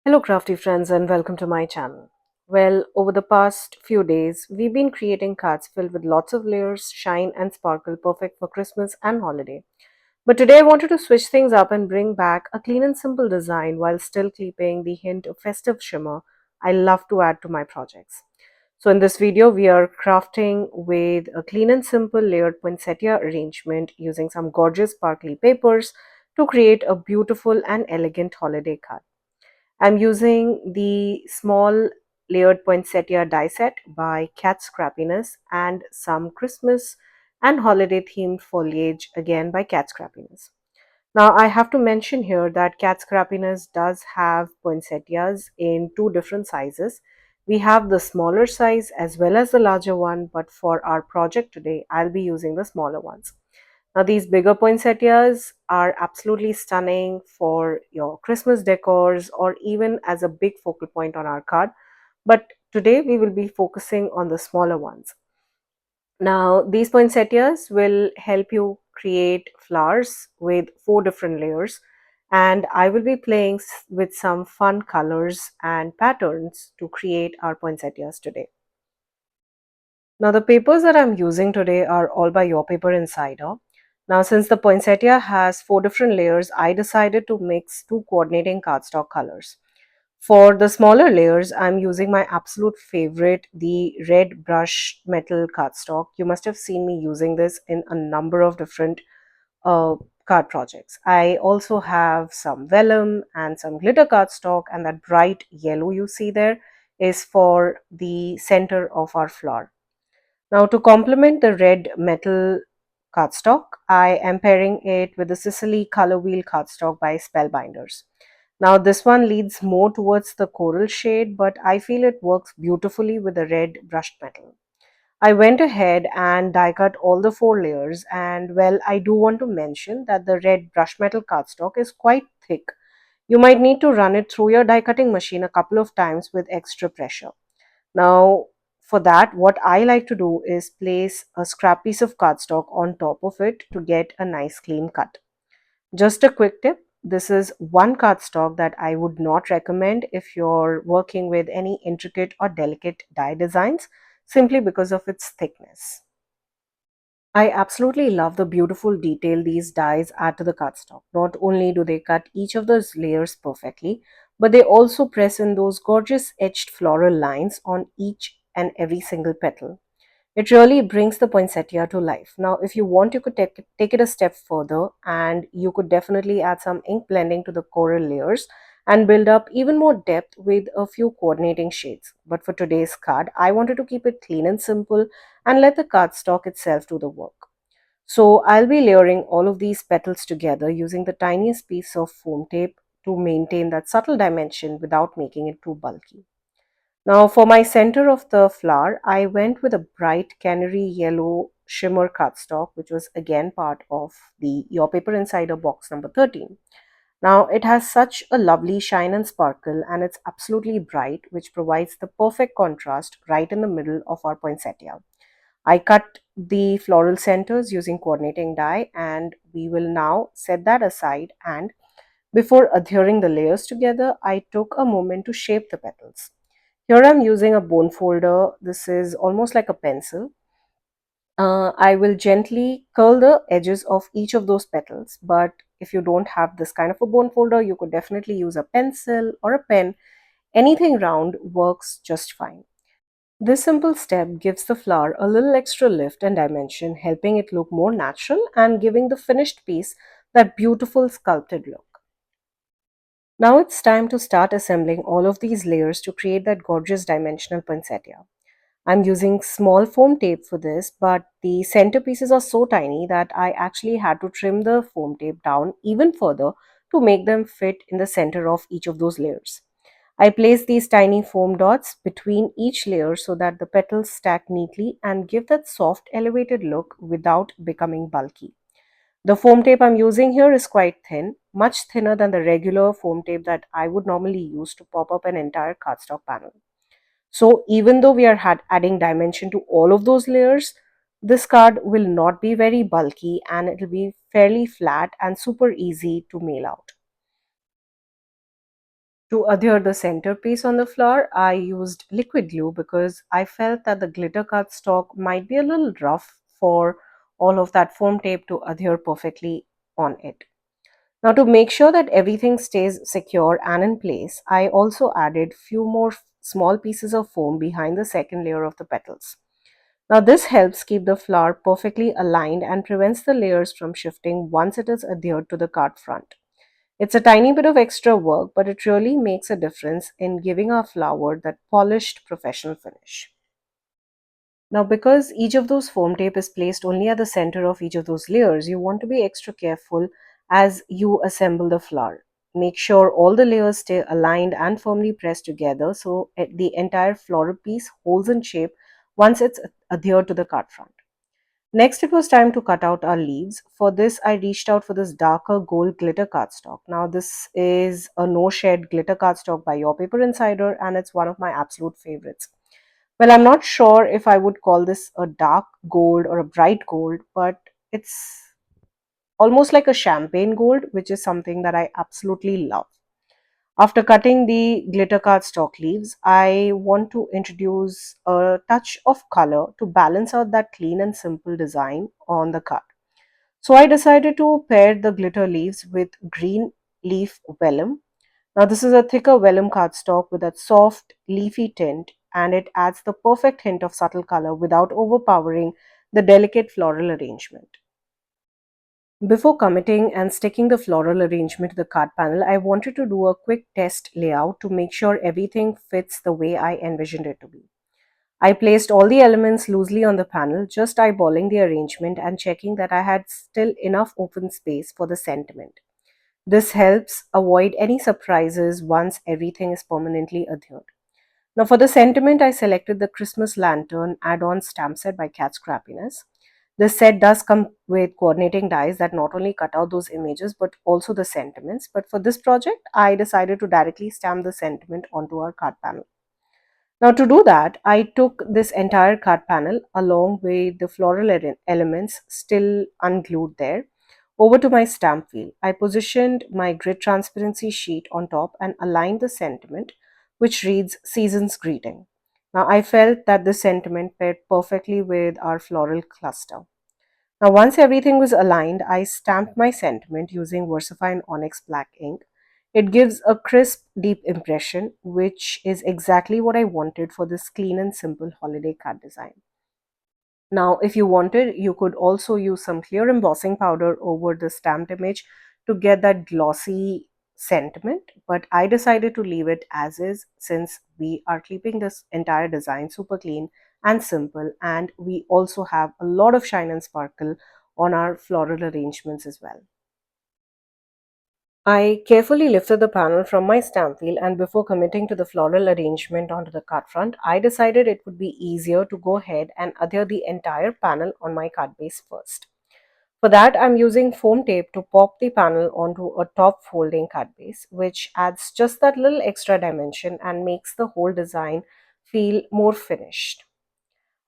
Hello, crafty friends, and welcome to my channel. Well, over the past few days, we've been creating cards filled with lots of layers, shine, and sparkle, perfect for Christmas and holiday. But today I wanted to switch things up and bring back a clean and simple design while still keeping the hint of festive shimmer I love to add to my projects. So in this video, we are crafting with a clean and simple layered poinsettia arrangement using some gorgeous sparkly papers to create a beautiful and elegant holiday card. I'm using the small layered poinsettia die set by Cat Scrappiness and some Christmas and holiday themed foliage again by Cat Scrappiness. Now, I have to mention here that Cat Scrappiness does have poinsettias in two different sizes. We have the smaller size as well as the larger one, but for our project today, I'll be using the smaller ones. Now, these bigger poinsettias are absolutely stunning for your Christmas decors or even as a big focal point on our card. But today we will be focusing on the smaller ones. Now, these poinsettias will help you create flowers with four different layers, and I will be playing with some fun colors and patterns to create our poinsettias today. Now, the papers that I'm using today are all by Your Paper Insider. Now, since the poinsettia has four different layers, I decided to mix two coordinating cardstock colors. For the smaller layers, I'm using my absolute favorite, the red brush metal cardstock. You must have seen me using this in a number of different uh, card projects. I also have some vellum and some glitter cardstock, and that bright yellow you see there is for the center of our flower. Now, to complement the red metal cardstock, I am pairing it with the Sicily Color Wheel cardstock by Spellbinders. Now, this one leads more towards the coral shade, but I feel it works beautifully with the red brushed metal. I went ahead and die cut all the four layers, and well, I do want to mention that the red brush metal cardstock is quite thick. You might need to run it through your die cutting machine a couple of times with extra pressure. Now, for that, what I like to do is place a scrap piece of cardstock on top of it to get a nice clean cut. Just a quick tip, this is one cardstock that I would not recommend if you're working with any intricate or delicate die designs simply because of its thickness. I absolutely love the beautiful detail these dies add to the cardstock. Not only do they cut each of those layers perfectly, but they also press in those gorgeous etched floral lines on each and every single petal. It really brings the poinsettia to life. Now, if you want, you could take it a step further and you could definitely add some ink blending to the coral layers and build up even more depth with a few coordinating shades. But for today's card, I wanted to keep it clean and simple and let the cardstock itself do the work. So I'll be layering all of these petals together using the tiniest piece of foam tape to maintain that subtle dimension without making it too bulky. Now, for my center of the flower, I went with a bright canary yellow shimmer cardstock, which was again part of the Your Paper Insider box number 13. Now, it has such a lovely shine and sparkle, and it's absolutely bright, which provides the perfect contrast right in the middle of our poinsettia. I cut the floral centers using coordinating die, and we will now set that aside. And before adhering the layers together, I took a moment to shape the petals. Here I'm using a bone folder. This is almost like a pencil. I will gently curl the edges of each of those petals, but if you don't have this kind of a bone folder, you could definitely use a pencil or a pen. Anything round works just fine. This simple step gives the flower a little extra lift and dimension, helping it look more natural and giving the finished piece that beautiful sculpted look. Now it's time to start assembling all of these layers to create that gorgeous dimensional poinsettia. I'm using small foam tape for this, but the center pieces are so tiny that I actually had to trim the foam tape down even further to make them fit in the center of each of those layers. I place these tiny foam dots between each layer so that the petals stack neatly and give that soft elevated look without becoming bulky. The foam tape I'm using here is quite thin, much thinner than the regular foam tape that I would normally use to pop up an entire cardstock panel. So even though we are adding dimension to all of those layers, this card will not be very bulky and it will be fairly flat and super easy to mail out. To adhere the centerpiece on the flower, I used liquid glue because I felt that the glitter cardstock might be a little rough for all of that foam tape to adhere perfectly on it. Now to make sure that everything stays secure and in place, I also added few more small pieces of foam behind the second layer of the petals. Now this helps keep the flower perfectly aligned and prevents the layers from shifting once it is adhered to the card front. It's a tiny bit of extra work, but it really makes a difference in giving our flower that polished professional finish. Now, because each of those foam tape is placed only at the center of each of those layers, you want to be extra careful as you assemble the flower. Make sure all the layers stay aligned and firmly pressed together so the entire floral piece holds in shape once it's adhered to the card front. Next, it was time to cut out our leaves. For this, I reached out for this darker gold glitter cardstock. Now, this is a no shed glitter cardstock by Your Paper Insider, and it's one of my absolute favorites. Well, I'm not sure if I would call this a dark gold or a bright gold, but it's almost like a champagne gold, which is something that I absolutely love. After cutting the glitter cardstock leaves, I want to introduce a touch of color to balance out that clean and simple design on the card. So I decided to pair the glitter leaves with green leaf vellum. Now this is a thicker vellum cardstock with a soft leafy tint, and it adds the perfect hint of subtle color without overpowering the delicate floral arrangement. Before committing and sticking the floral arrangement to the card panel, I wanted to do a quick test layout to make sure everything fits the way I envisioned it to be. I placed all the elements loosely on the panel, just eyeballing the arrangement and checking that I had still enough open space for the sentiment. This helps avoid any surprises once everything is permanently adhered. Now, for the sentiment, I selected the Christmas Lantern add-on stamp set by Cat Scrappiness. This set does come with coordinating dies that not only cut out those images but also the sentiments. But for this project, I decided to directly stamp the sentiment onto our card panel. Now, to do that, I took this entire card panel along with the floral elements still unglued there over to my stamp wheel. I positioned my grid transparency sheet on top and aligned the sentiment, which reads Season's Greeting. Now, I felt that this sentiment paired perfectly with our floral cluster. Now, once everything was aligned, I stamped my sentiment using VersaFine Onyx Black ink. It gives a crisp, deep impression, which is exactly what I wanted for this clean and simple holiday card design. Now, if you wanted, you could also use some clear embossing powder over the stamped image to get that glossy sentiment, but I decided to leave it as is since we are keeping this entire design super clean and simple, and we also have a lot of shine and sparkle on our floral arrangements as well. I carefully lifted the panel from my stamp wheel, and before committing to the floral arrangement onto the card front, I decided it would be easier to go ahead and adhere the entire panel on my card base first. For that, I'm using foam tape to pop the panel onto a top folding card base, which adds just that little extra dimension and makes the whole design feel more finished.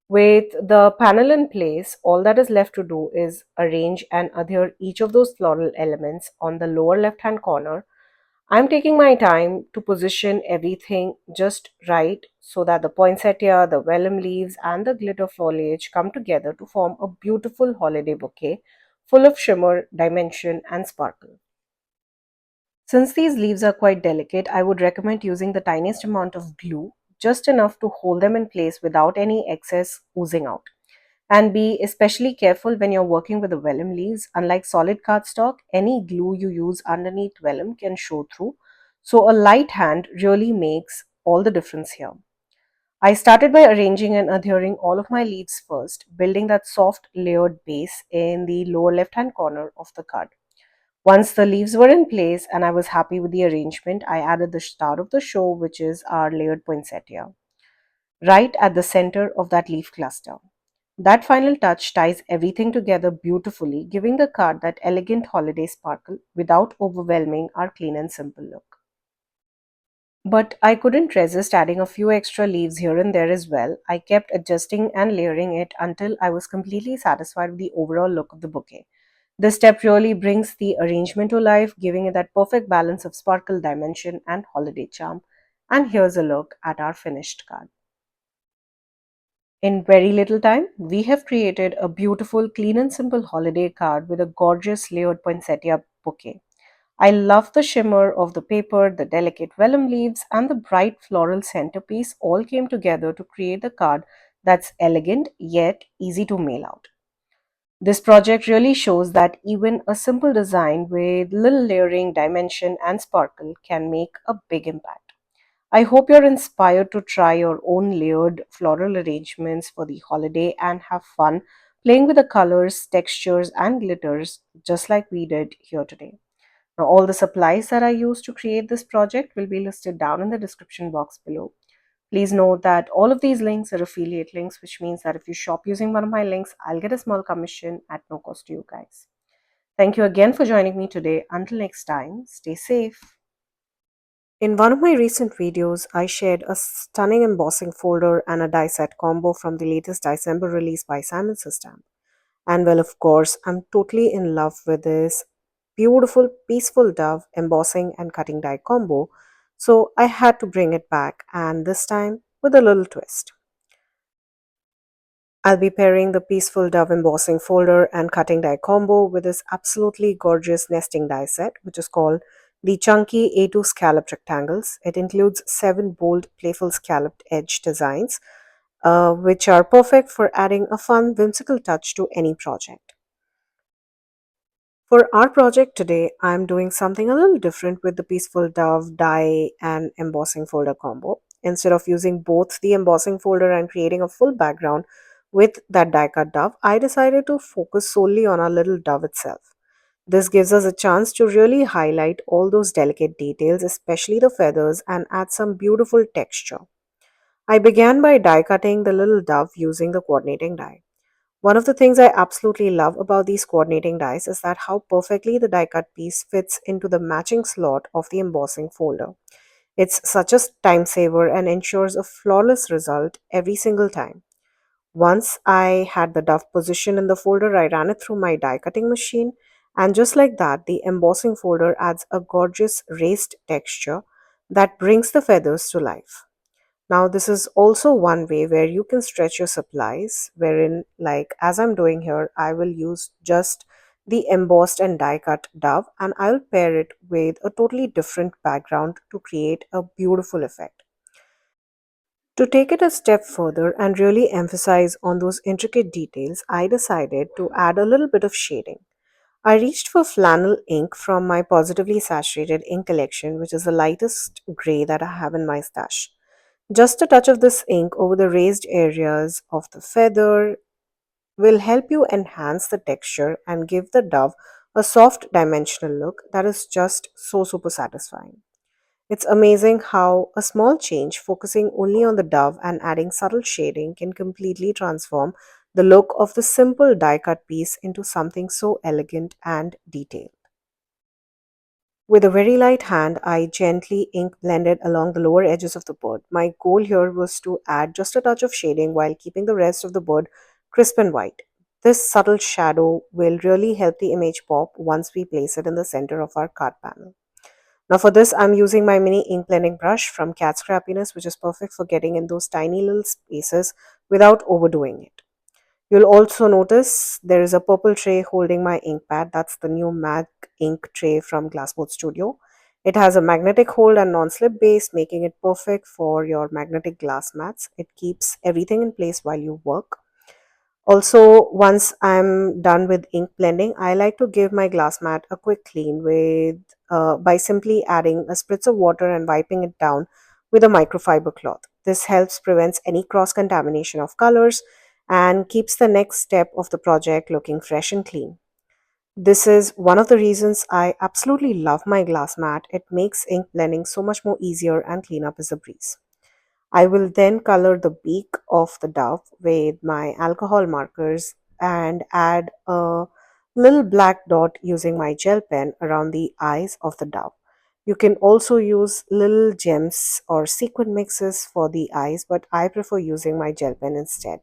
With the panel in place, all that is left to do is arrange and adhere each of those floral elements on the lower left hand corner. I'm taking my time to position everything just right so that the poinsettia, the vellum leaves, and the glitter foliage come together to form a beautiful holiday bouquet full of shimmer, dimension, and sparkle. Since these leaves are quite delicate, I would recommend using the tiniest amount of glue, just enough to hold them in place without any excess oozing out. And be especially careful when you're working with the vellum leaves. Unlike solid cardstock, any glue you use underneath vellum can show through. So a light hand really makes all the difference here. I started by arranging and adhering all of my leaves first, building that soft layered base in the lower left hand corner of the card. Once the leaves were in place and I was happy with the arrangement, I added the star of the show, which is our layered poinsettia, right at the center of that leaf cluster. That final touch ties everything together beautifully, giving the card that elegant holiday sparkle without overwhelming our clean and simple look. But I couldn't resist adding a few extra leaves here and there as well. I kept adjusting and layering it until I was completely satisfied with the overall look of the bouquet. This step really brings the arrangement to life, giving it that perfect balance of sparkle, dimension, and holiday charm. And here's a look at our finished card. In very little time, we have created a beautiful, clean and simple holiday card with a gorgeous layered poinsettia bouquet. I love the shimmer of the paper, the delicate vellum leaves, and the bright floral centerpiece all came together to create a card that's elegant yet easy to mail out. This project really shows that even a simple design with little layering, dimension, and sparkle can make a big impact. I hope you're inspired to try your own layered floral arrangements for the holiday and have fun playing with the colors, textures, and glitters just like we did here today. Now, all the supplies that I used to create this project will be listed down in the description box below. Please note that all of these links are affiliate links, which means that if you shop using one of my links, I'll get a small commission at no cost to you guys. Thank you again for joining me today. Until next time, stay safe. In one of my recent videos, I shared a stunning embossing folder and a die set combo from the latest December release by Simon System. And well, of course, I'm totally in love with this beautiful, peaceful dove embossing and cutting die combo. So I had to bring it back, and this time with a little twist. I'll be pairing the peaceful dove embossing folder and cutting die combo with this absolutely gorgeous nesting die set, which is called the Chunky A2 Scalloped Rectangles. It includes 7 bold, playful scalloped edge designs, which are perfect for adding a fun, whimsical touch to any project. For our project today, I'm doing something a little different with the Peaceful Dove die and embossing folder combo. Instead of using both the embossing folder and creating a full background with that die cut dove, I decided to focus solely on our little dove itself. This gives us a chance to really highlight all those delicate details, especially the feathers, and add some beautiful texture. I began by die cutting the little dove using the coordinating die. One of the things I absolutely love about these coordinating dies is that how perfectly the die cut piece fits into the matching slot of the embossing folder. It's such a time saver and ensures a flawless result every single time. Once I had the dove position in the folder, I ran it through my die cutting machine, and just like that, the embossing folder adds a gorgeous raised texture that brings the feathers to life. Now, this is also one way where you can stretch your supplies, wherein, like as I'm doing here, I will use just the embossed and die cut dove and I'll pair it with a totally different background to create a beautiful effect. To take it a step further and really emphasize on those intricate details, I decided to add a little bit of shading. I reached for flannel ink from my positively saturated ink collection, which is the lightest gray that I have in my stash. Just a touch of this ink over the raised areas of the feather will help you enhance the texture and give the dove a soft dimensional look that is just so super satisfying. It's amazing how a small change focusing only on the dove and adding subtle shading can completely transform the look of the simple die cut piece into something so elegant and detailed. With a very light hand, I gently ink blended along the lower edges of the bird. My goal here was to add just a touch of shading while keeping the rest of the bird crisp and white. This subtle shadow will really help the image pop once we place it in the center of our card panel. Now for this, I'm using my mini ink blending brush from Cat's Crappiness, which is perfect for getting in those tiny little spaces without overdoing it. You'll also notice there is a purple tray holding my ink pad. That's the new MAC ink tray from Glassboard Studio. It has a magnetic hold and non-slip base, making it perfect for your magnetic glass mats. It keeps everything in place while you work. Also, once I'm done with ink blending, I like to give my glass mat a quick clean with by simply adding a spritz of water and wiping it down with a microfiber cloth. This helps prevents any cross contamination of colors and keeps the next step of the project looking fresh and clean. This is one of the reasons I absolutely love my glass mat. It makes ink blending so much more easier and cleanup is a breeze. I will then color the beak of the dove with my alcohol markers and add a little black dot using my gel pen around the eyes of the dove. You can also use little gems or sequin mixes for the eyes, but I prefer using my gel pen instead.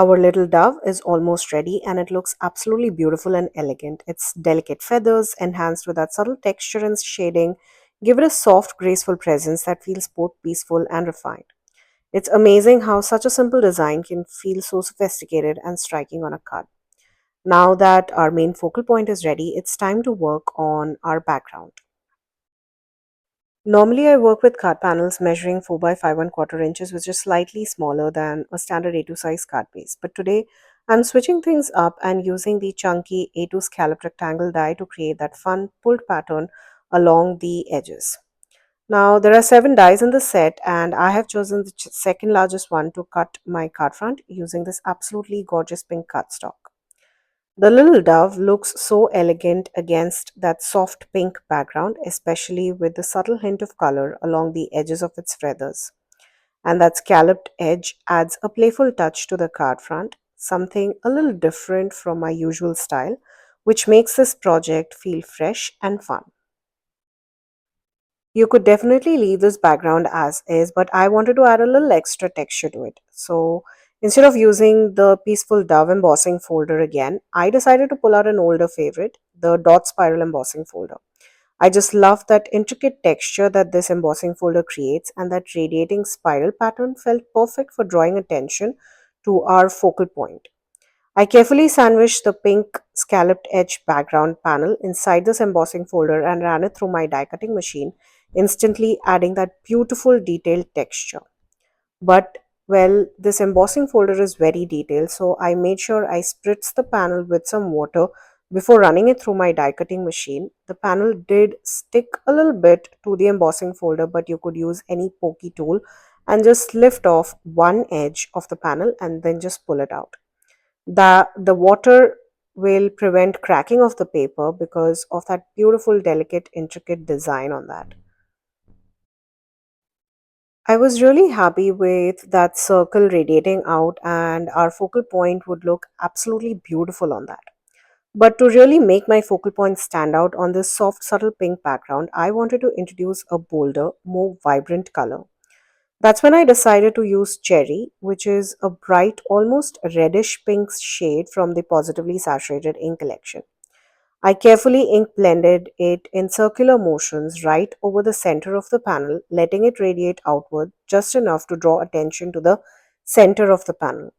Our little dove is almost ready and it looks absolutely beautiful and elegant. Its delicate feathers, enhanced with that subtle texture and shading, give it a soft, graceful presence that feels both peaceful and refined. It's amazing how such a simple design can feel so sophisticated and striking on a card. Now that our main focal point is ready, it's time to work on our background. Normally, I work with card panels measuring 4 by 5 and quarter inches, which is slightly smaller than a standard A2 size card base. But today, I'm switching things up and using the chunky A2 scalloped rectangle die to create that fun pulled pattern along the edges. Now, there are 7 dies in the set, and I have chosen the second largest one to cut my card front using this absolutely gorgeous pink cardstock. The little dove looks so elegant against that soft pink background, especially with the subtle hint of color along the edges of its feathers. And that scalloped edge adds a playful touch to the card front, something a little different from my usual style, which makes this project feel fresh and fun. You could definitely leave this background as is, but I wanted to add a little extra texture to it. So instead of using the peaceful dove embossing folder again, I decided to pull out an older favorite, the dot spiral embossing folder. I just love that intricate texture that this embossing folder creates, and that radiating spiral pattern felt perfect for drawing attention to our focal point. I carefully sandwiched the pink scalloped edge background panel inside this embossing folder and ran it through my die cutting machine, instantly adding that beautiful detailed texture. But well, this embossing folder is very detailed, so I made sure I spritzed the panel with some water before running it through my die cutting machine. The panel did stick a little bit to the embossing folder, but you could use any pokey tool and just lift off one edge of the panel and then just pull it out. The water will prevent cracking of the paper because of that beautiful, delicate, intricate design on that. I was really happy with that circle radiating out, and our focal point would look absolutely beautiful on that. But to really make my focal point stand out on this soft, subtle pink background, I wanted to introduce a bolder, more vibrant color. That's when I decided to use cherry, which is a bright, almost reddish pink shade from the Positively Saturated ink collection. I carefully ink blended it in circular motions right over the center of the panel, letting it radiate outward just enough to draw attention to the center of the panel.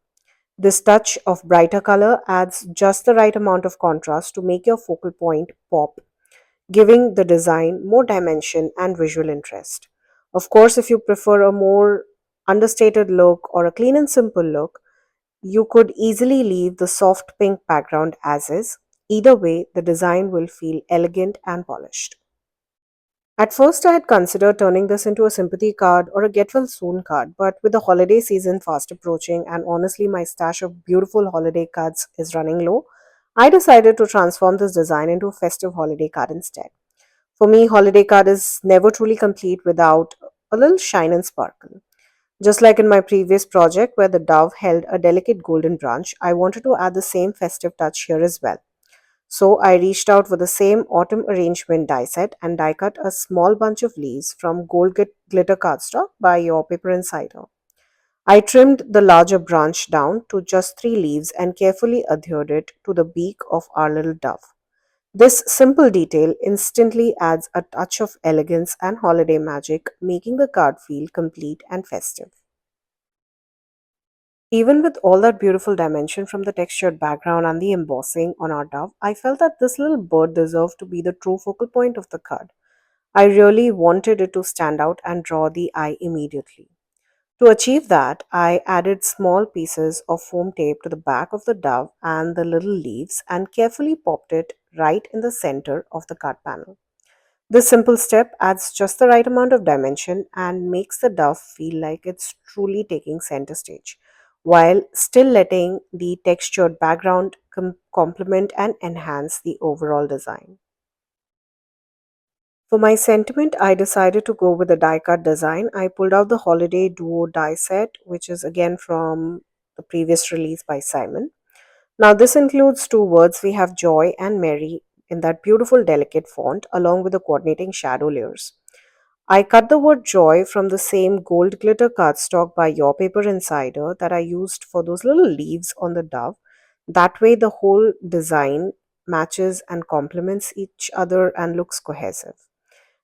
This touch of brighter color adds just the right amount of contrast to make your focal point pop, giving the design more dimension and visual interest. Of course, if you prefer a more understated look or a clean and simple look, you could easily leave the soft pink background as is. Either way, the design will feel elegant and polished. At first, I had considered turning this into a sympathy card or a get well soon card, but with the holiday season fast approaching and honestly my stash of beautiful holiday cards is running low, I decided to transform this design into a festive holiday card instead. For me, holiday card is never truly complete without a little shine and sparkle. Just like in my previous project where the dove held a delicate golden branch, I wanted to add the same festive touch here as well. So I reached out for the same autumn arrangement die set and die cut a small bunch of leaves from gold glitter cardstock by Your Paper Insider. I trimmed the larger branch down to just 3 leaves and carefully adhered it to the beak of our little dove. This simple detail instantly adds a touch of elegance and holiday magic, making the card feel complete and festive. Even with all that beautiful dimension from the textured background and the embossing on our dove, I felt that this little bird deserved to be the true focal point of the card. I really wanted it to stand out and draw the eye immediately. To achieve that, I added small pieces of foam tape to the back of the dove and the little leaves and carefully popped it right in the center of the card panel. This simple step adds just the right amount of dimension and makes the dove feel like it's truly taking center stage, while still letting the textured background complement and enhance the overall design. For my sentiment, I decided to go with a die cut design. I pulled out the Holiday Duo die set, which is again from the previous release by Simon. Now, this includes two words. We have joy and merry in that beautiful, delicate font, along with the coordinating shadow layers. I cut the word joy from the same gold glitter cardstock by Your Paper Insider that I used for those little leaves on the dove. That way, the whole design matches and complements each other and looks cohesive.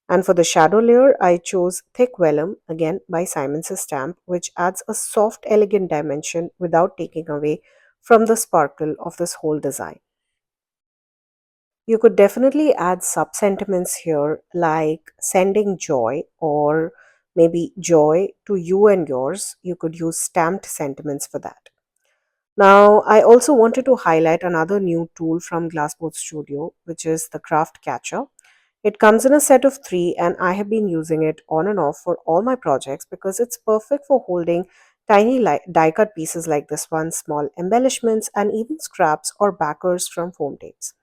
And for the shadow layer, I chose Thick Vellum, again by Simon's Stamp, which adds a soft, elegant dimension without taking away from the sparkle of this whole design. You could definitely add sub sentiments here like sending joy or maybe joy to you and yours. You could use stamped sentiments for that. Now, I also wanted to highlight another new tool from Glassboard Studio, which is the Craft Catcher. It comes in a set of 3 and I have been using it on and off for all my projects because it's perfect for holding tiny die cut pieces like this one, small embellishments and even scraps or backers from foam tapes.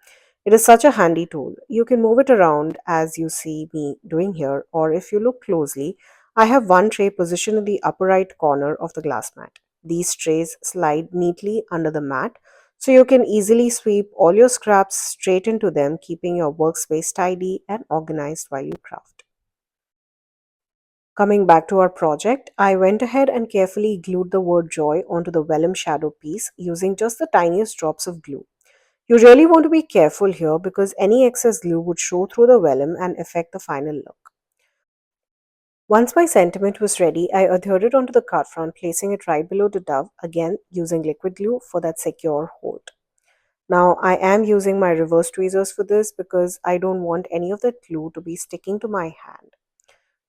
It is such a handy tool. You can move it around as you see me doing here, or if you look closely, I have one tray positioned in the upper right corner of the glass mat. These trays slide neatly under the mat, so you can easily sweep all your scraps straight into them, keeping your workspace tidy and organized while you craft. Coming back to our project, I went ahead and carefully glued the word joy onto the vellum shadow piece using just the tiniest drops of glue. You really want to be careful here because any excess glue would show through the vellum and affect the final look. Once my sentiment was ready, I adhered it onto the card front, placing it right below the dove, again using liquid glue for that secure hold. Now I am using my reverse tweezers for this because I don't want any of that glue to be sticking to my hand.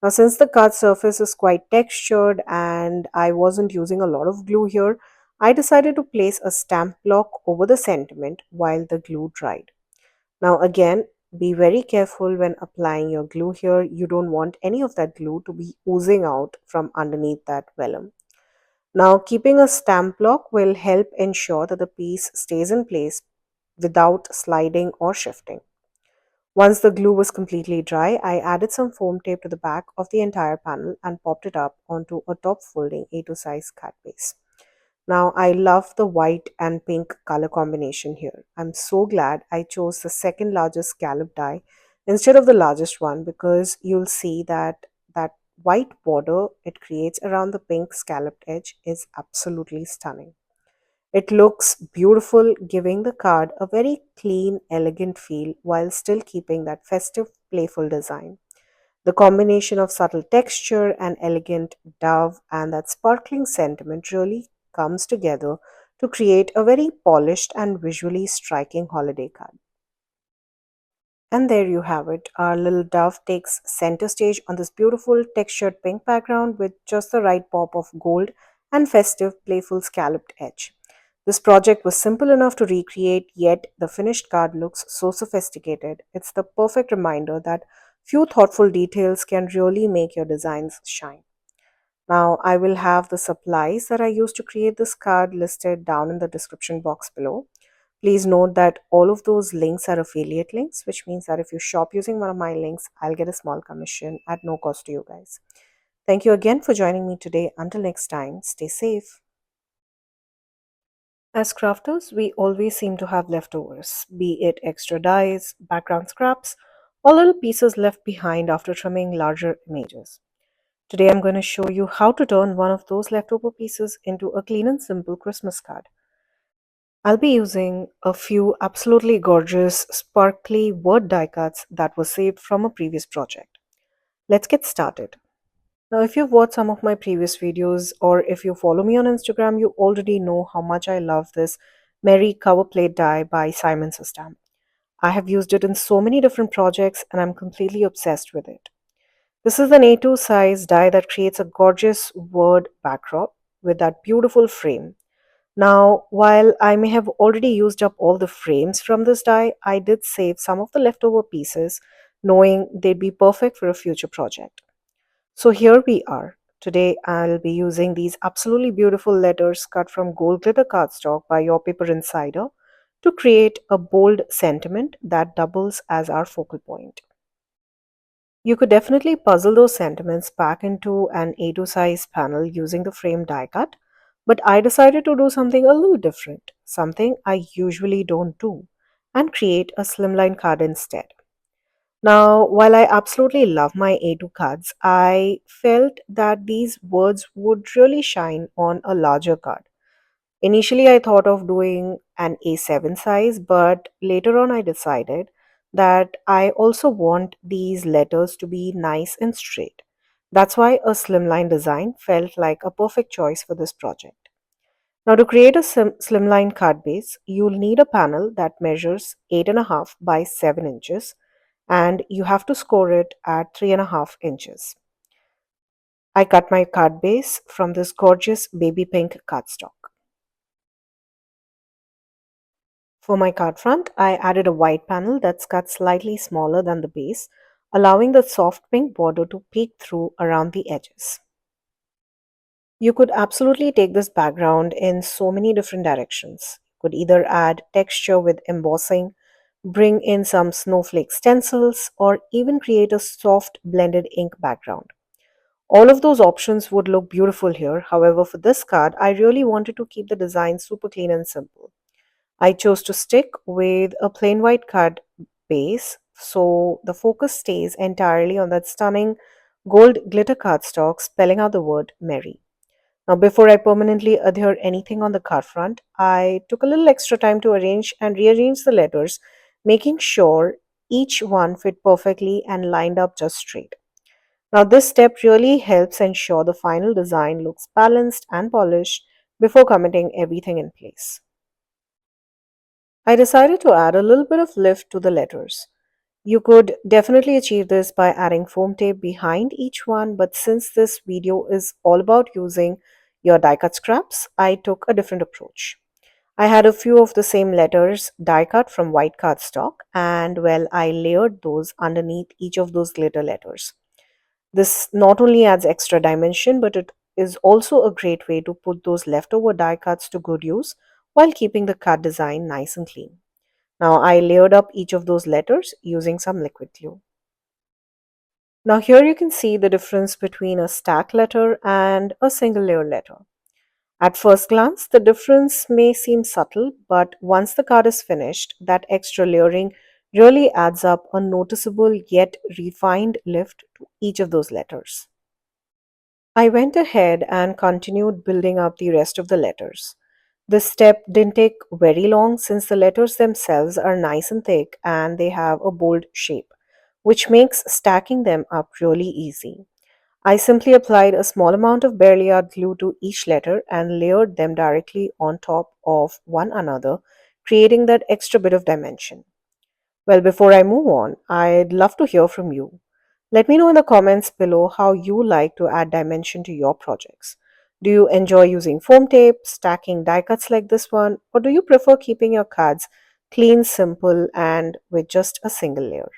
Now since the card surface is quite textured and I wasn't using a lot of glue here, I decided to place a stamp block over the sentiment while the glue dried. Now again, be very careful when applying your glue here. You don't want any of that glue to be oozing out from underneath that vellum. Now keeping a stamp block will help ensure that the piece stays in place without sliding or shifting. Once the glue was completely dry, I added some foam tape to the back of the entire panel and popped it up onto a top folding A2 size card base. Now I love the white and pink color combination here. I'm so glad I chose the second largest scallop die instead of the largest one because you'll see that that white border it creates around the pink scalloped edge is absolutely stunning. It looks beautiful, giving the card a very clean, elegant feel while still keeping that festive, playful design. The combination of subtle texture and elegant dove and that sparkling sentiment really comes together to create a very polished and visually striking holiday card. And there you have it. Our little dove takes center stage on this beautiful textured pink background with just the right pop of gold and festive, playful scalloped edge. This project was simple enough to recreate, yet the finished card looks so sophisticated. It's the perfect reminder that few thoughtful details can really make your designs shine. Now, I will have the supplies that I used to create this card listed down in the description box below. Please note that all of those links are affiliate links, which means that if you shop using one of my links, I'll get a small commission at no cost to you guys. Thank you again for joining me today. Until next time, stay safe. As crafters, we always seem to have leftovers, be it extra dyes, background scraps, or little pieces left behind after trimming larger images. Today, I'm going to show you how to turn one of those leftover pieces into a clean and simple Christmas card. I'll be using a few absolutely gorgeous, sparkly word die cuts that were saved from a previous project. Let's get started. Now, if you've watched some of my previous videos or if you follow me on Instagram, you already know how much I love this Merry cover plate die by Simon System. I have used it in so many different projects and I'm completely obsessed with it. This is an A2 size die that creates a gorgeous word backdrop with that beautiful frame. Now, while I may have already used up all the frames from this die, I did save some of the leftover pieces, knowing they'd be perfect for a future project. So here we are. Today I'll be using these absolutely beautiful letters cut from gold glitter cardstock by Your Paper Insider to create a bold sentiment that doubles as our focal point. You could definitely puzzle those sentiments back into an A2 size panel using the frame die cut, but I decided to do something a little different, something I usually don't do, and create a slimline card instead. Now, while I absolutely love my A2 cards, I felt that these words would really shine on a larger card. Initially, I thought of doing an A7 size, but later on, I decided that I also want these letters to be nice and straight. That's why a slimline design felt like a perfect choice for this project. Now, to create a slimline card base, you'll need a panel that measures 8.5 by 7 inches, and you have to score it at 3.5 inches. I cut my card base from this gorgeous baby pink cardstock. For my card front, I added a white panel that's cut slightly smaller than the base, allowing the soft pink border to peek through around the edges. You could absolutely take this background in so many different directions. You could either add texture with embossing, bring in some snowflake stencils, or even create a soft blended ink background. All of those options would look beautiful here. However, for this card, I really wanted to keep the design super clean and simple. I chose to stick with a plain white card base so the focus stays entirely on that stunning gold glitter cardstock spelling out the word Merry. Now, before I permanently adhere anything on the card front, I took a little extra time to arrange and rearrange the letters, making sure each one fit perfectly and lined up just straight. Now, this step really helps ensure the final design looks balanced and polished before committing everything in place. I decided to add a little bit of lift to the letters. You could definitely achieve this by adding foam tape behind each one, but since this video is all about using your die cut scraps, I took a different approach. I had a few of the same letters die cut from white cardstock, and well, I layered those underneath each of those glitter letters. This not only adds extra dimension, but it is also a great way to put those leftover die cuts to good use while keeping the card design nice and clean. Now I layered up each of those letters using some liquid glue. Now here you can see the difference between a stack letter and a single layer letter. At first glance, the difference may seem subtle, but once the card is finished, that extra layering really adds up a noticeable yet refined lift to each of those letters. I went ahead and continued building up the rest of the letters. This step didn't take very long since the letters themselves are nice and thick and they have a bold shape, which makes stacking them up really easy. I simply applied a small amount of barely art glue to each letter and layered them directly on top of one another, creating that extra bit of dimension. Well, before I move on, I'd love to hear from you. Let me know in the comments below how you like to add dimension to your projects. Do you enjoy using foam tape, stacking die cuts like this one, or do you prefer keeping your cards clean, simple, and with just a single layer?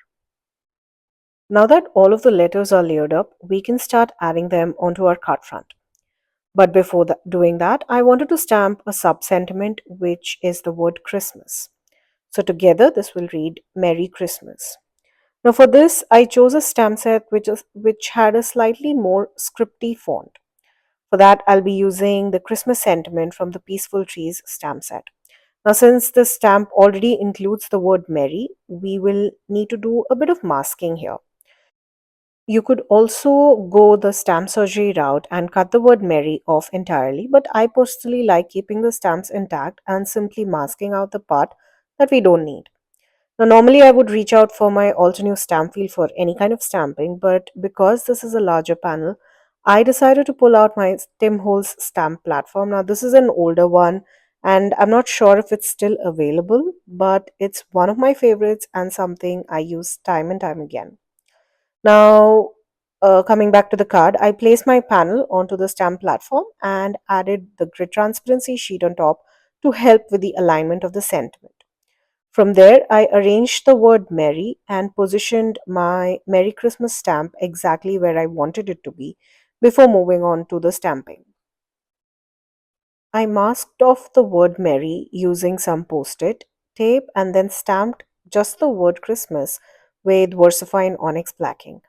Now that all of the letters are layered up, we can start adding them onto our card front. But before doing that, I wanted to stamp a sub sentiment, which is the word Christmas. So together, this will read Merry Christmas. Now for this, I chose a stamp set which had a slightly more scripty font. For that, I'll be using the Christmas sentiment from the Peaceful Trees stamp set. Now, since the stamp already includes the word merry, we will need to do a bit of masking here. You could also go the stamp surgery route and cut the word merry off entirely, but I personally like keeping the stamps intact and simply masking out the part that we don't need. Now, normally I would reach out for my Altenew stamp wheel for any kind of stamping, but because this is a larger panel, I decided to pull out my Tim Holtz stamp platform. Now, this is an older one, and I'm not sure if it's still available, but it's one of my favorites and something I use time and time again. Now, coming back to the card, I placed my panel onto the stamp platform and added the grid transparency sheet on top to help with the alignment of the sentiment. From there, I arranged the word Merry and positioned my Merry Christmas stamp exactly where I wanted it to be before moving on to the stamping. I masked off the word Merry using some post it tape and then stamped just the word Christmas with VersaFine Onyx blacking.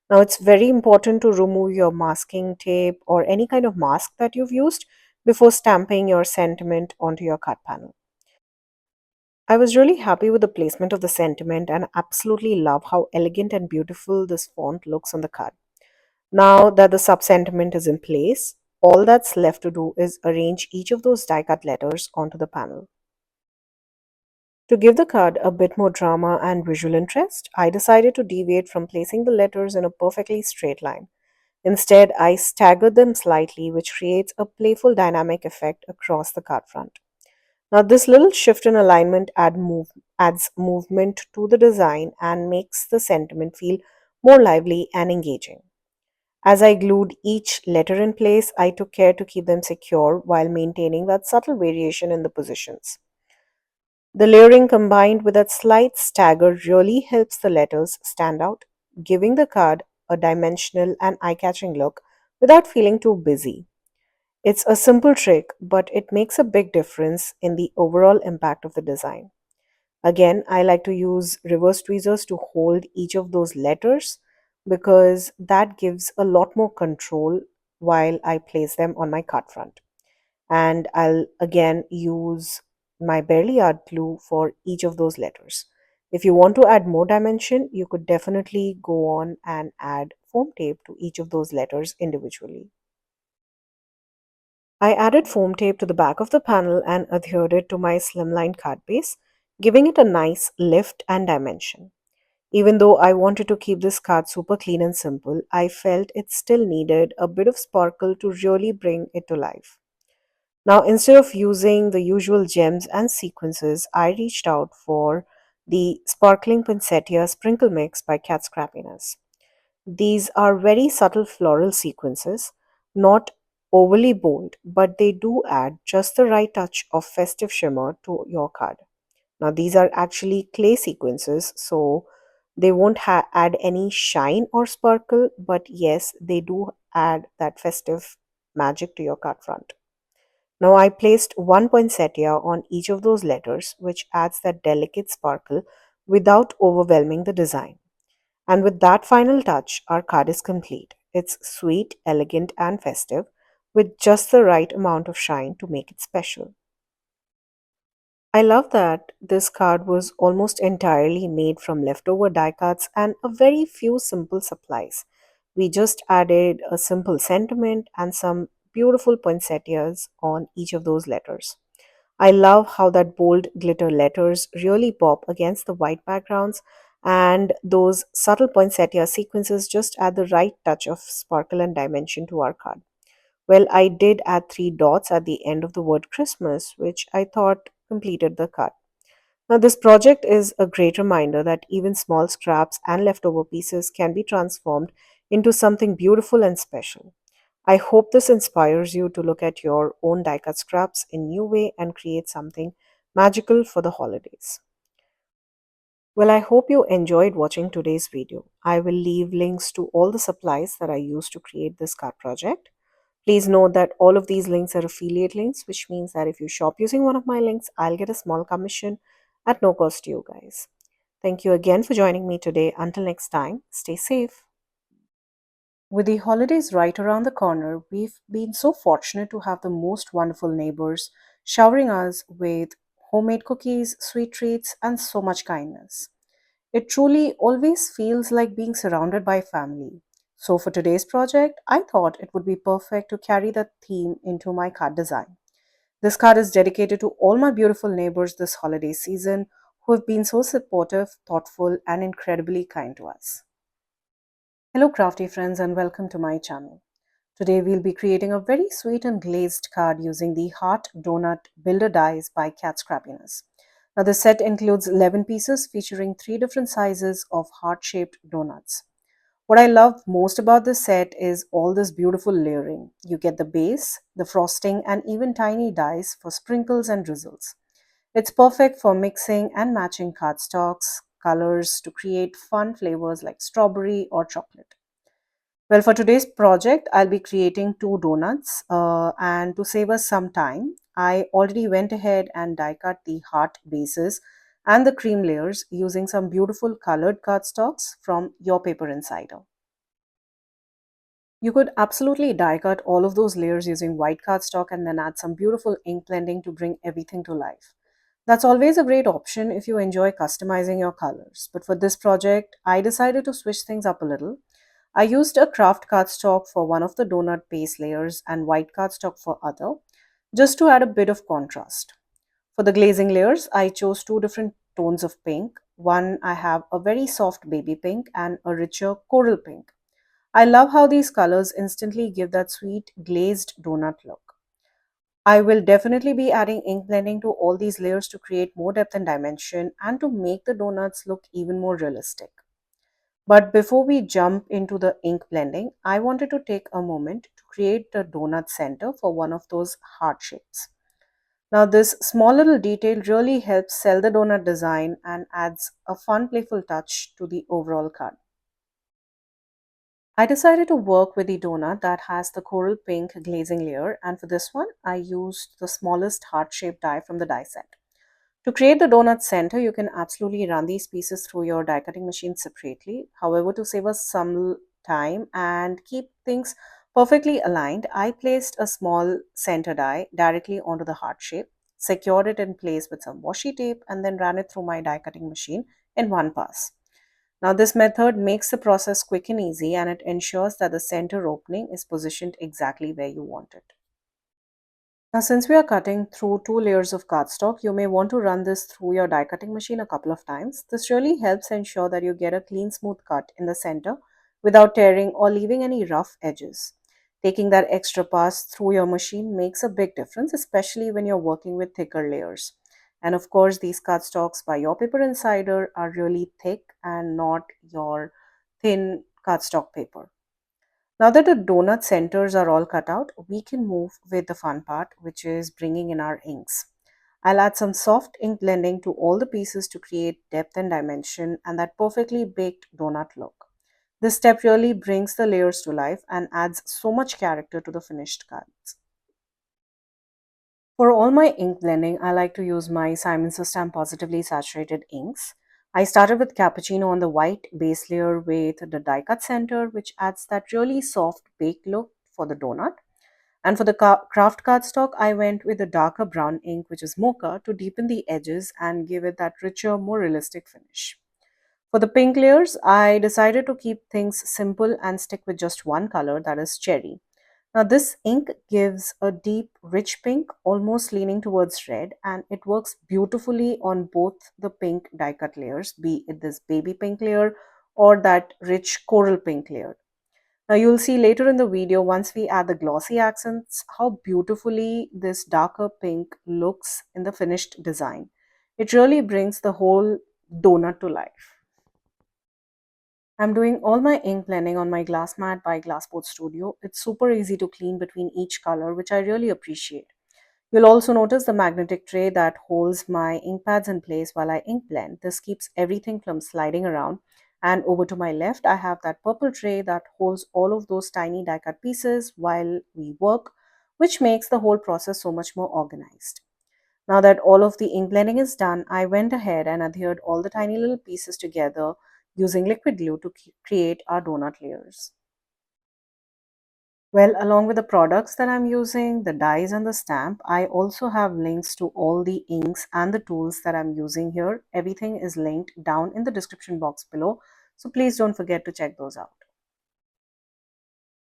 Now, it's very important to remove your masking tape or any kind of mask that you've used before stamping your sentiment onto your card panel. I was really happy with the placement of the sentiment and absolutely love how elegant and beautiful this font looks on the card. Now that the sub sentiment is in place, all that's left to do is arrange each of those die cut letters onto the panel. To give the card a bit more drama and visual interest, I decided to deviate from placing the letters in a perfectly straight line. Instead, I staggered them slightly, which creates a playful dynamic effect across the card front. Now, this little shift in alignment adds movement to the design and makes the sentiment feel more lively and engaging. As I glued each letter in place, I took care to keep them secure while maintaining that subtle variation in the positions. The layering combined with that slight stagger really helps the letters stand out, giving the card a dimensional and eye catching look without feeling too busy. It's a simple trick, but it makes a big difference in the overall impact of the design. Again, I like to use reverse tweezers to hold each of those letters because that gives a lot more control while I place them on my card front. And I'll again use my barely art glue for each of those letters. If you want to add more dimension, you could definitely go on and add foam tape to each of those letters individually. I added foam tape to the back of the panel and adhered it to my slimline card base, giving it a nice lift and dimension. Even though I wanted to keep this card super clean and simple, I felt it still needed a bit of sparkle to really bring it to life. Now, instead of using the usual gems and sequences, I reached out for the Sparkling Poinsettia Sprinkle Mix by Cat Scrappiness. These are very subtle floral sequences, not overly bold, but they do add just the right touch of festive shimmer to your card. Now, these are actually clay sequences, so they won't add any shine or sparkle, but yes, they do add that festive magic to your card front. Now, I placed one poinsettia on each of those letters, which adds that delicate sparkle without overwhelming the design. And with that final touch, our card is complete. It's sweet, elegant, and festive, with just the right amount of shine to make it special. I love that this card was almost entirely made from leftover die cuts and a very few simple supplies. We just added a simple sentiment and some beautiful poinsettias on each of those letters. I love how that bold glitter letters really pop against the white backgrounds, and those subtle poinsettia sequences just add the right touch of sparkle and dimension to our card. Well, I did add three dots at the end of the word Christmas, which I thought completed the card. Now, this project is a great reminder that even small scraps and leftover pieces can be transformed into something beautiful and special. I hope this inspires you to look at your own die cut scraps in new way and create something magical for the holidays. Well, I hope you enjoyed watching today's video. I will leave links to all the supplies that I used to create this card project. Please note that all of these links are affiliate links, which means that if you shop using one of my links, I'll get a small commission at no cost to you guys. Thank you again for joining me today. Until next time, stay safe. With the holidays right around the corner, we've been so fortunate to have the most wonderful neighbors showering us with homemade cookies, sweet treats, and so much kindness. It truly always feels like being surrounded by family. So, for today's project, I thought it would be perfect to carry that theme into my card design. This card is dedicated to all my beautiful neighbors this holiday season who have been so supportive, thoughtful, and incredibly kind to us. Hello, crafty friends, and welcome to my channel. Today, we'll be creating a very sweet and glazed card using the Heart Donut Builder Dies by Cat Scrappiness. Now, the set includes 11 pieces featuring three different sizes of heart shaped donuts. What I love most about this set is all this beautiful layering. You get the base, the frosting, and even tiny dies for sprinkles and drizzles. It's perfect for mixing and matching cardstocks, colors to create fun flavors like strawberry or chocolate. Well, for today's project, I'll be creating two donuts. And to save us some time, I already went ahead and die cut the heart bases and the cream layers using some beautiful colored cardstocks from Your Paper Insider. You could absolutely die cut all of those layers using white cardstock and then add some beautiful ink blending to bring everything to life. That's always a great option if you enjoy customizing your colors. But for this project, I decided to switch things up a little. I used a craft cardstock for one of the donut base layers and white cardstock for other, just to add a bit of contrast. For the glazing layers, I chose two different tones of pink. One I have a very soft baby pink and a richer coral pink. I love how these colors instantly give that sweet glazed donut look. I will definitely be adding ink blending to all these layers to create more depth and dimension and to make the donuts look even more realistic. But before we jump into the ink blending, I wanted to take a moment to create the donut center for one of those heart shapes. Now, this small little detail really helps sell the donut design and adds a fun, playful touch to the overall card. I decided to work with the donut that has the coral pink glazing layer, and for this one, I used the smallest heart-shaped die from the die set. To create the donut center, you can absolutely run these pieces through your die cutting machine separately. However, to save us some time and keep things perfectly aligned, I placed a small center die directly onto the heart shape, secured it in place with some washi tape, and then ran it through my die cutting machine in one pass. Now, this method makes the process quick and easy, and it ensures that the center opening is positioned exactly where you want it. Now, since we are cutting through two layers of cardstock, you may want to run this through your die cutting machine a couple of times. This really helps ensure that you get a clean, smooth cut in the center without tearing or leaving any rough edges. Taking that extra pass through your machine makes a big difference, especially when you're working with thicker layers. And of course, these cardstocks by Your Paper Insider are really thick and not your thin cardstock paper. Now that the donut centers are all cut out, we can move with the fun part, which is bringing in our inks. I'll add some soft ink blending to all the pieces to create depth and dimension and that perfectly baked donut look. This step really brings the layers to life and adds so much character to the finished cards. For all my ink blending, I like to use my Simon Says Stamp Positively Saturated inks. I started with cappuccino on the white base layer with the die cut center, which adds that really soft baked look for the donut. And for the craft cardstock, I went with the darker brown ink, which is mocha, to deepen the edges and give it that richer, more realistic finish. For the pink layers, I decided to keep things simple and stick with just one color, that is cherry. Now, this ink gives a deep, rich pink, almost leaning towards red, and it works beautifully on both the pink die cut layers, be it this baby pink layer or that rich coral pink layer. Now, you'll see later in the video, once we add the glossy accents, how beautifully this darker pink looks in the finished design. It really brings the whole donut to life. I'm doing all my ink blending on my glass mat by Glassport Studio. It's super easy to clean between each color, which I really appreciate. You'll also notice the magnetic tray that holds my ink pads in place while I ink blend. This keeps everything from sliding around. And over to my left, I have that purple tray that holds all of those tiny die cut pieces while we work, which makes the whole process so much more organized. Now that all of the ink blending is done, I went ahead and adhered all the tiny little pieces together using liquid glue to create our donut layers. Well, along with the products that I'm using, the dies and the stamp, I also have links to all the inks and the tools that I'm using here. Everything is linked down in the description box below, so please don't forget to check those out.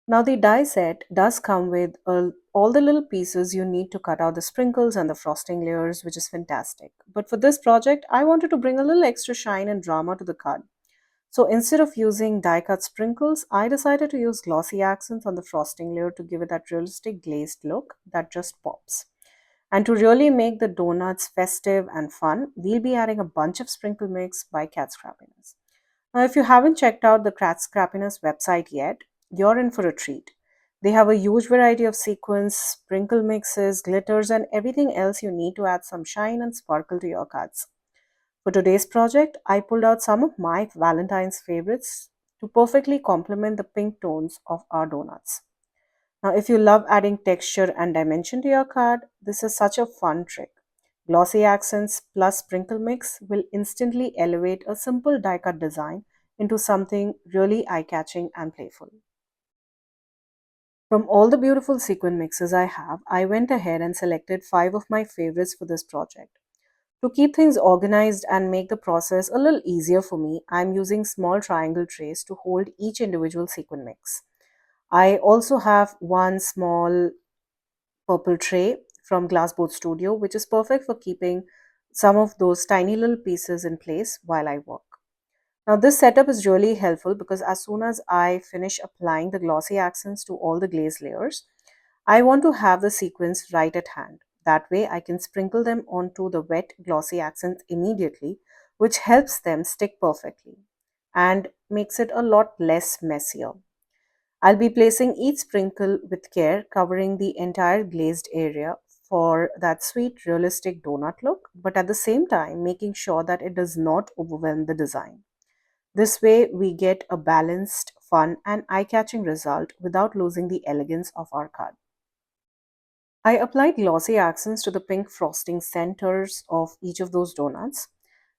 Now the die set does come with all the little pieces you need to cut out the sprinkles and the frosting layers, which is fantastic. But for this project, I wanted to bring a little extra shine and drama to the card. So instead of using die cut sprinkles, I decided to use glossy accents on the frosting layer to give it that realistic glazed look that just pops. And to really make the donuts festive and fun, we'll be adding a bunch of sprinkle mix by Cat Scrappiness. Now, if you haven't checked out the Cat Scrappiness website yet, you're in for a treat. They have a huge variety of sequins, sprinkle mixes, glitters, and everything else you need to add some shine and sparkle to your cards. For today's project, I pulled out some of my Valentine's favorites to perfectly complement the pink tones of our donuts. Now, if you love adding texture and dimension to your card, this is such a fun trick. Glossy accents plus sprinkle mix will instantly elevate a simple die cut design into something really eye catching and playful. From all the beautiful sequin mixes I have, I went ahead and selected 5 of my favorites for this project. To keep things organized and make the process a little easier for me, I'm using small triangle trays to hold each individual sequin mix. I also have one small purple tray from Glassboard Studio, which is perfect for keeping some of those tiny little pieces in place while I work. Now, this setup is really helpful because as soon as I finish applying the glossy accents to all the glaze layers, I want to have the sequins right at hand. That way, I can sprinkle them onto the wet glossy accents immediately, which helps them stick perfectly and makes it a lot less messier. I'll be placing each sprinkle with care, covering the entire glazed area for that sweet, realistic donut look, but at the same time, making sure that it does not overwhelm the design. This way, we get a balanced, fun, and eye catching result without losing the elegance of our card. I applied glossy accents to the pink frosting centers of each of those donuts.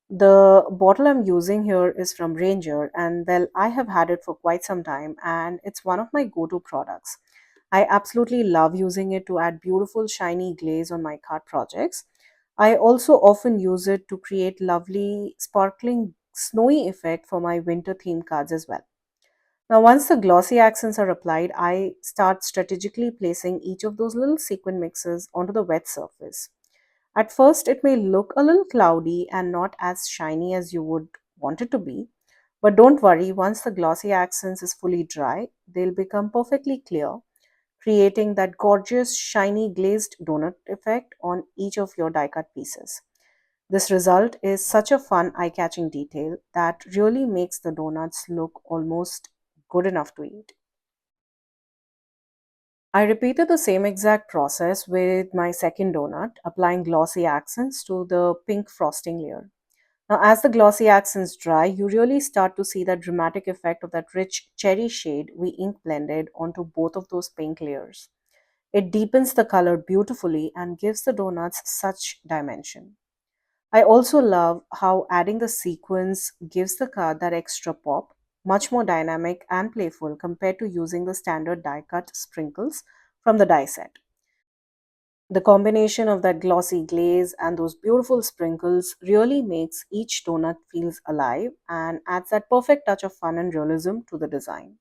The bottle I'm using here is from Ranger, and well, I have had it for quite some time, and it's one of my go to products. I absolutely love using it to add beautiful, shiny glaze on my card projects. I also often use it to create lovely, sparkling, snowy effect for my winter themed cards as well. Now, once the glossy accents are applied, I start strategically placing each of those little sequin mixes onto the wet surface. At first, it may look a little cloudy and not as shiny as you would want it to be, but don't worry, once the glossy accents is fully dry, they'll become perfectly clear, creating that gorgeous, shiny glazed donut effect on each of your die cut pieces. This result is such a fun, eye catching detail that really makes the donuts look almost good enough to eat. I repeated the same exact process with my second donut, applying glossy accents to the pink frosting layer. Now, as the glossy accents dry, you really start to see that dramatic effect of that rich cherry shade we ink blended onto both of those pink layers. It deepens the color beautifully and gives the donuts such dimension. I also love how adding the sequins gives the card that extra pop, much more dynamic and playful compared to using the standard die cut sprinkles from the die set. The combination of that glossy glaze and those beautiful sprinkles really makes each donut feels alive and adds that perfect touch of fun and realism to the design.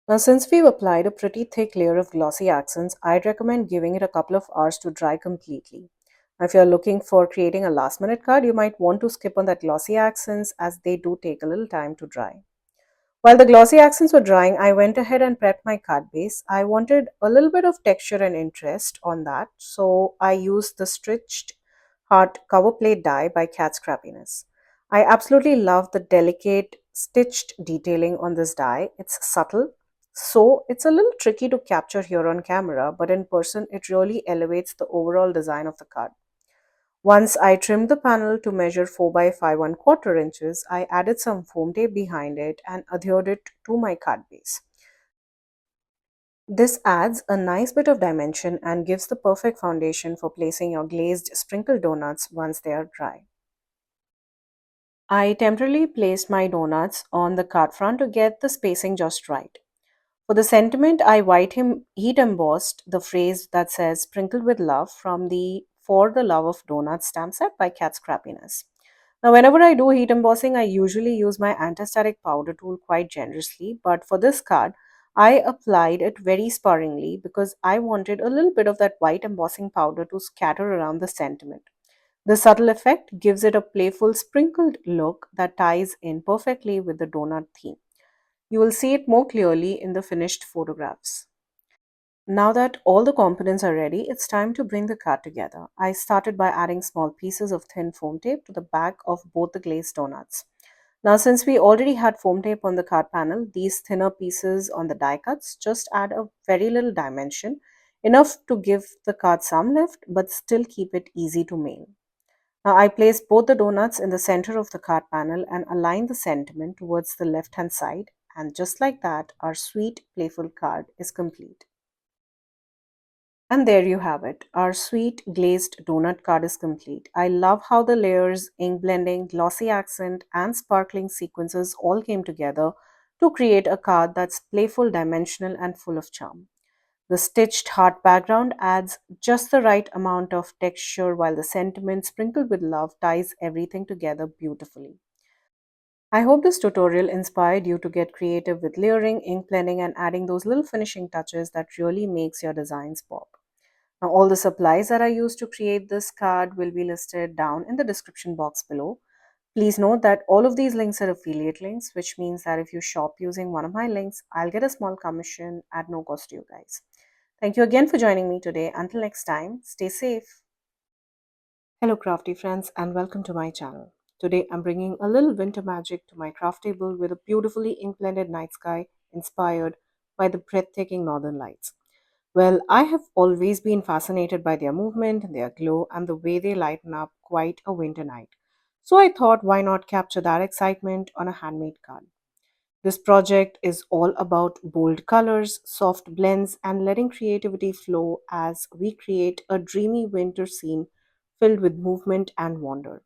Now, since we've applied a pretty thick layer of glossy accents, I'd recommend giving it a couple of hours to dry completely. Now, if you're looking for creating a last minute card, you might want to skip on that glossy accents as they do take a little time to dry. While the glossy accents were drying, I went ahead and prepped my card base. I wanted a little bit of texture and interest on that, so I used the stitched heart cover plate die by Cat's Crappiness. I absolutely love the delicate stitched detailing on this die. It's subtle, so it's a little tricky to capture here on camera, but in person, it really elevates the overall design of the card. Once I trimmed the panel to measure 4 by 5 1/4 inches, I added some foam tape behind it and adhered it to my card base. This adds a nice bit of dimension and gives the perfect foundation for placing your glazed sprinkled donuts once they are dry. I temporarily placed my donuts on the card front to get the spacing just right. For the sentiment, I heat embossed the phrase that says sprinkled with love from the For the Love of Donuts stamp set by Cat's Crappiness. Now, whenever I do heat embossing, I usually use my anti-static powder tool quite generously, but for this card, I applied it very sparingly because I wanted a little bit of that white embossing powder to scatter around the sentiment. The subtle effect gives it a playful, sprinkled look that ties in perfectly with the donut theme. You will see it more clearly in the finished photographs. Now that all the components are ready, it's time to bring the card together. I started by adding small pieces of thin foam tape to the back of both the glazed donuts. Now, since we already had foam tape on the card panel, these thinner pieces on the die cuts just add a very little dimension, enough to give the card some lift but still keep it easy to mail. Now, I placed both the donuts in the center of the card panel and aligned the sentiment towards the left hand side, and just like that, our sweet, playful card is complete. And there you have it. Our sweet glazed donut card is complete. I love how the layers, ink blending, glossy accent, and sparkling sequences all came together to create a card that's playful, dimensional, and full of charm. The stitched heart background adds just the right amount of texture while the sentiment sprinkled with love ties everything together beautifully. I hope this tutorial inspired you to get creative with layering, ink blending, and adding those little finishing touches that really makes your designs pop. Now, all the supplies that I used to create this card will be listed down in the description box below. Please note that all of these links are affiliate links, which means that if you shop using one of my links, I'll get a small commission at no cost to you guys. Thank you again for joining me today. Until next time, stay safe. Hello, crafty friends, and welcome to my channel. Today, I'm bringing a little winter magic to my craft table with a beautifully ink blended night sky inspired by the breathtaking northern lights. Well, I have always been fascinated by their movement, their glow, and the way they lighten up quite a winter night. So I thought, why not capture that excitement on a handmade card? This project is all about bold colors, soft blends, and letting creativity flow as we create a dreamy winter scene filled with movement and wonder.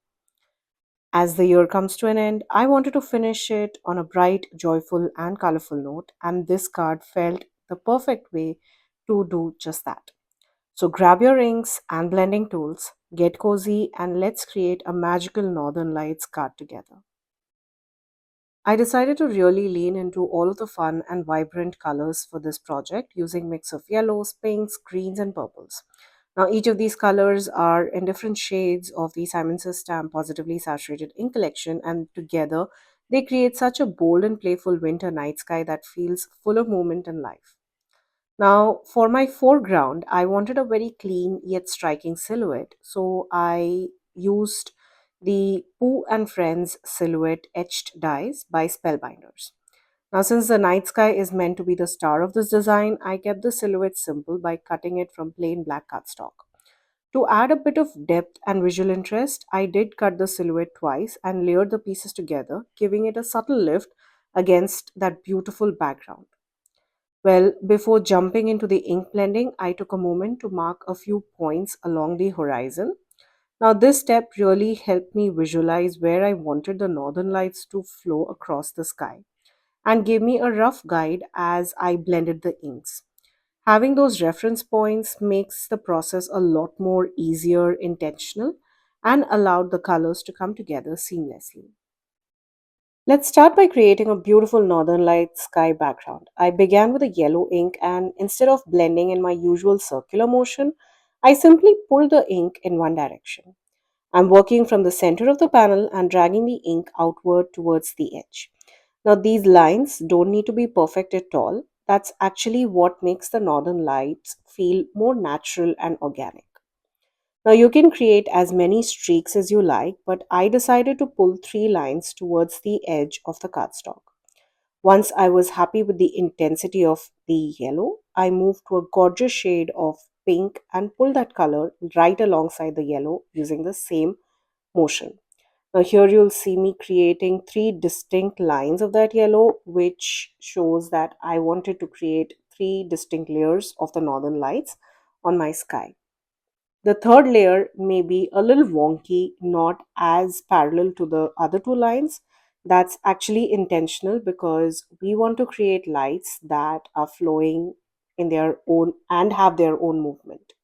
As the year comes to an end, I wanted to finish it on a bright, joyful, and colorful note, and this card felt the perfect way to do just that. So grab your inks and blending tools, get cozy, and let's create a magical Northern Lights card together. I decided to really lean into all of the fun and vibrant colors for this project using mix of yellows, pinks, greens, and purples. Now each of these colors are in different shades of the Simon Says Stamp Positively Saturated Ink collection, and together they create such a bold and playful winter night sky that feels full of movement and life. Now, for my foreground, I wanted a very clean yet striking silhouette. So I used the Pooh and Friends silhouette etched dies by Spellbinders. Now, since the night sky is meant to be the star of this design, I kept the silhouette simple by cutting it from plain black cardstock. To add a bit of depth and visual interest, I did cut the silhouette twice and layered the pieces together, giving it a subtle lift against that beautiful background. Well, before jumping into the ink blending, I took a moment to mark a few points along the horizon. Now, this step really helped me visualize where I wanted the northern lights to flow across the sky and gave me a rough guide as I blended the inks. Having those reference points makes the process a lot more easier, intentional, and allowed the colors to come together seamlessly. Let's start by creating a beautiful northern light sky background. I began with a yellow ink and instead of blending in my usual circular motion, I simply pulled the ink in one direction. I'm working from the center of the panel and dragging the ink outward towards the edge. Now, these lines don't need to be perfect at all. That's actually what makes the northern lights feel more natural and organic. Now, you can create as many streaks as you like, but I decided to pull three lines towards the edge of the cardstock. Once I was happy with the intensity of the yellow, I moved to a gorgeous shade of pink and pulled that color right alongside the yellow using the same motion. Now, here you'll see me creating three distinct lines of that yellow, which shows that I wanted to create three distinct layers of the northern lights on my sky. The third layer may be a little wonky, not as parallel to the other two lines. That's actually intentional because we want to create lights that are flowing in their own and have their own movement.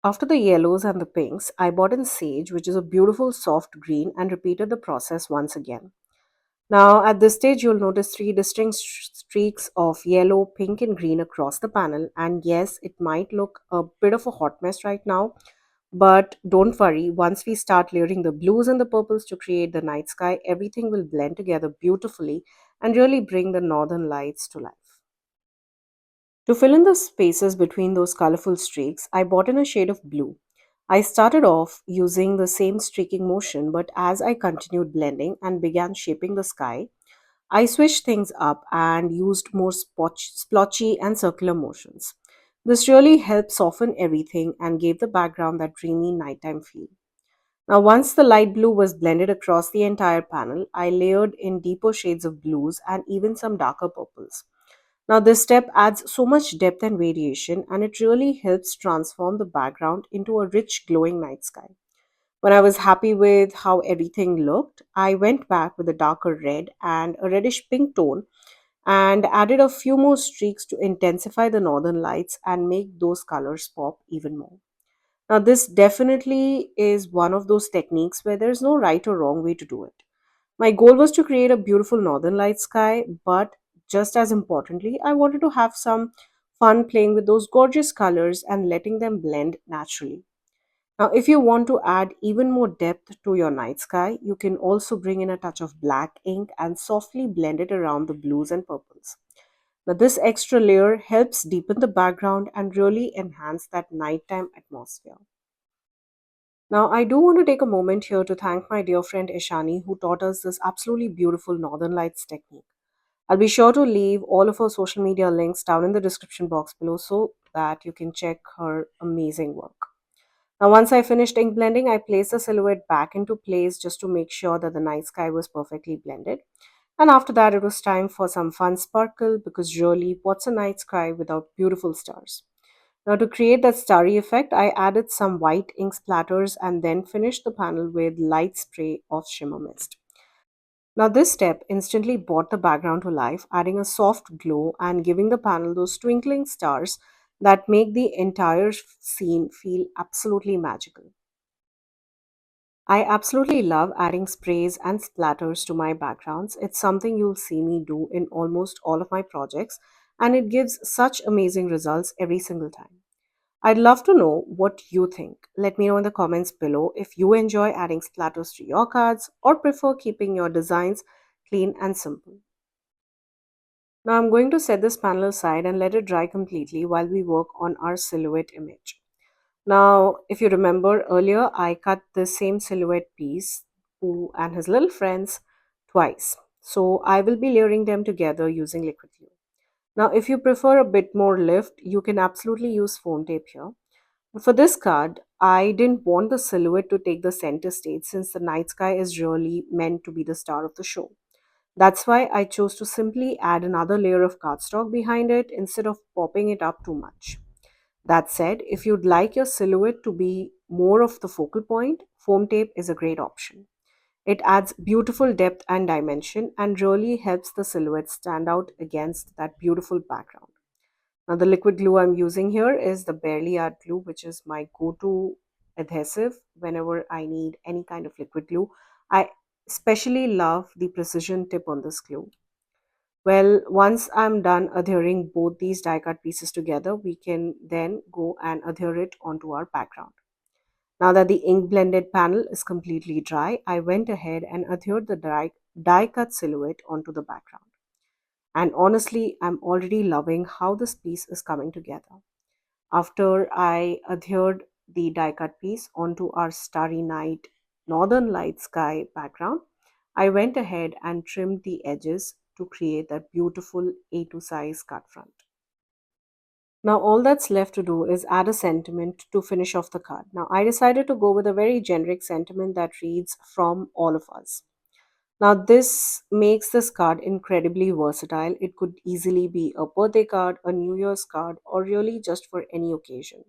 After the yellows and the pinks, I bought in sage, which is a beautiful soft green, and repeated the process once again. Now, at this stage, you'll notice three distinct streaks of yellow, pink, and green across the panel. And yes, it might look a bit of a hot mess right now, but don't worry, once we start layering the blues and the purples to create the night sky, everything will blend together beautifully and really bring the northern lights to life. To fill in the spaces between those colorful streaks, I bought in a shade of blue. I started off using the same streaking motion, but as I continued blending and began shaping the sky, I switched things up and used more splotchy and circular motions. This really helped soften everything and gave the background that dreamy nighttime feel. Now, once the light blue was blended across the entire panel, I layered in deeper shades of blues and even some darker purples. Now, this step adds so much depth and variation, and it really helps transform the background into a rich, glowing night sky. When I was happy with how everything looked, I went back with a darker red and a reddish pink tone and added a few more streaks to intensify the northern lights and make those colors pop even more. Now, this definitely is one of those techniques where there's no right or wrong way to do it. My goal was to create a beautiful northern light sky, but just as importantly, I wanted to have some fun playing with those gorgeous colors and letting them blend naturally. Now, if you want to add even more depth to your night sky, you can also bring in a touch of black ink and softly blend it around the blues and purples. Now, this extra layer helps deepen the background and really enhance that nighttime atmosphere. Now, I do want to take a moment here to thank my dear friend Ishani, who taught us this absolutely beautiful Northern Lights technique. I'll be sure to leave all of her social media links down in the description box below so that you can check her amazing work. Now, once I finished ink blending, I placed the silhouette back into place just to make sure that the night sky was perfectly blended. And after that, it was time for some fun sparkle because really, what's a night sky without beautiful stars? Now, to create that starry effect, I added some white ink splatters and then finished the panel with light spray of shimmer mist. Now, this step instantly brought the background to life, adding a soft glow and giving the panel those twinkling stars that make the entire scene feel absolutely magical. I absolutely love adding sprays and splatters to my backgrounds. It's something you'll see me do in almost all of my projects, and it gives such amazing results every single time. I'd love to know what you think. Let me know in the comments below if you enjoy adding splatters to your cards or prefer keeping your designs clean and simple. Now I'm going to set this panel aside and let it dry completely while we work on our silhouette image. Now, if you remember earlier, I cut the same silhouette piece, Pooh and his little friends, twice. So I will be layering them together using liquid glue. Now, if you prefer a bit more lift, you can absolutely use foam tape here. But for this card, I didn't want the silhouette to take the center stage since the night sky is really meant to be the star of the show. That's why I chose to simply add another layer of cardstock behind it instead of popping it up too much. That said, if you'd like your silhouette to be more of the focal point, foam tape is a great option. It adds beautiful depth and dimension and really helps the silhouette stand out against that beautiful background. Now, the liquid glue I'm using here is the Barely Art glue, which is my go to adhesive whenever I need any kind of liquid glue. I especially love the precision tip on this glue. Well, once I'm done adhering both these die cut pieces together, we can then go and adhere it onto our background. Now that the ink blended panel is completely dry, I went ahead and adhered the die cut silhouette onto the background. And honestly, I'm already loving how this piece is coming together. After I adhered the die cut piece onto our starry night northern light sky background, I went ahead and trimmed the edges to create that beautiful A2 size cut front. Now all that's left to do is add a sentiment to finish off the card. Now I decided to go with a very generic sentiment that reads from all of us. Now this makes this card incredibly versatile. It could easily be a birthday card, a New Year's card, or really just for any occasion.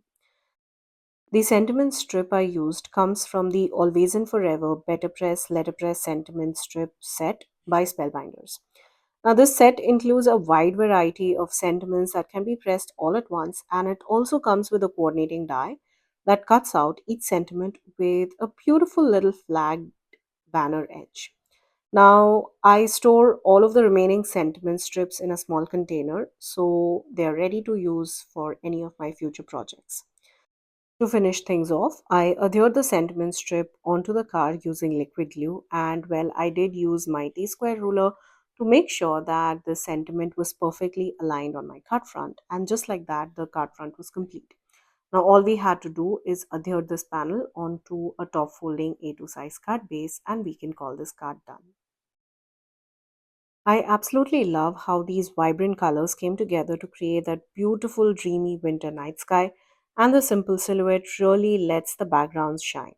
The sentiment strip I used comes from the Always and Forever Better Press Letterpress Sentiment Strip set by Spellbinders. Now, this set includes a wide variety of sentiments that can be pressed all at once, and it also comes with a coordinating die that cuts out each sentiment with a beautiful little flag banner edge. Now, I store all of the remaining sentiment strips in a small container so they are ready to use for any of my future projects. To finish things off, I adhered the sentiment strip onto the card using liquid glue, and well, I did use my T square ruler to make sure that the sentiment was perfectly aligned on my card front, and just like that, the card front was complete. Now, all we had to do is adhere this panel onto a top folding A2 size card base, and we can call this card done. I absolutely love how these vibrant colors came together to create that beautiful, dreamy winter night sky, and the simple silhouette really lets the backgrounds shine.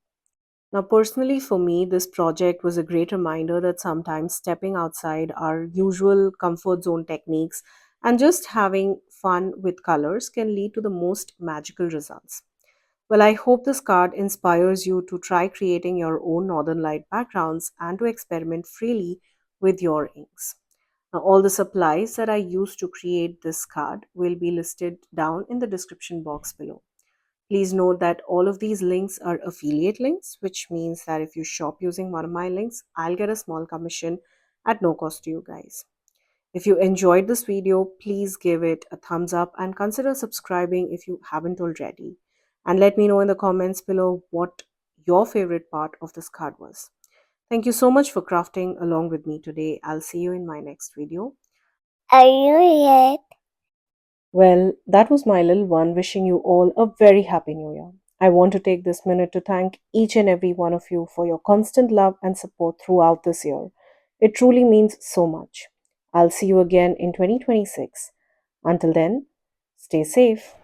Now, personally, for me, this project was a great reminder that sometimes stepping outside our usual comfort zone techniques and just having fun with colors can lead to the most magical results. Well, I hope this card inspires you to try creating your own northern light backgrounds and to experiment freely with your inks. Now, all the supplies that I used to create this card will be listed down in the description box below. Please note that all of these links are affiliate links, which means that if you shop using one of my links, I'll get a small commission at no cost to you guys. If you enjoyed this video, please give it a thumbs up and consider subscribing if you haven't already. And let me know in the comments below what your favorite part of this card was. Thank you so much for crafting along with me today. I'll see you in my next video. Are you yet? Well, that was my little one wishing you all a very happy new year. I want to take this minute to thank each and every one of you for your constant love and support throughout this year. It truly means so much. I'll see you again in 2026. Until then, stay safe.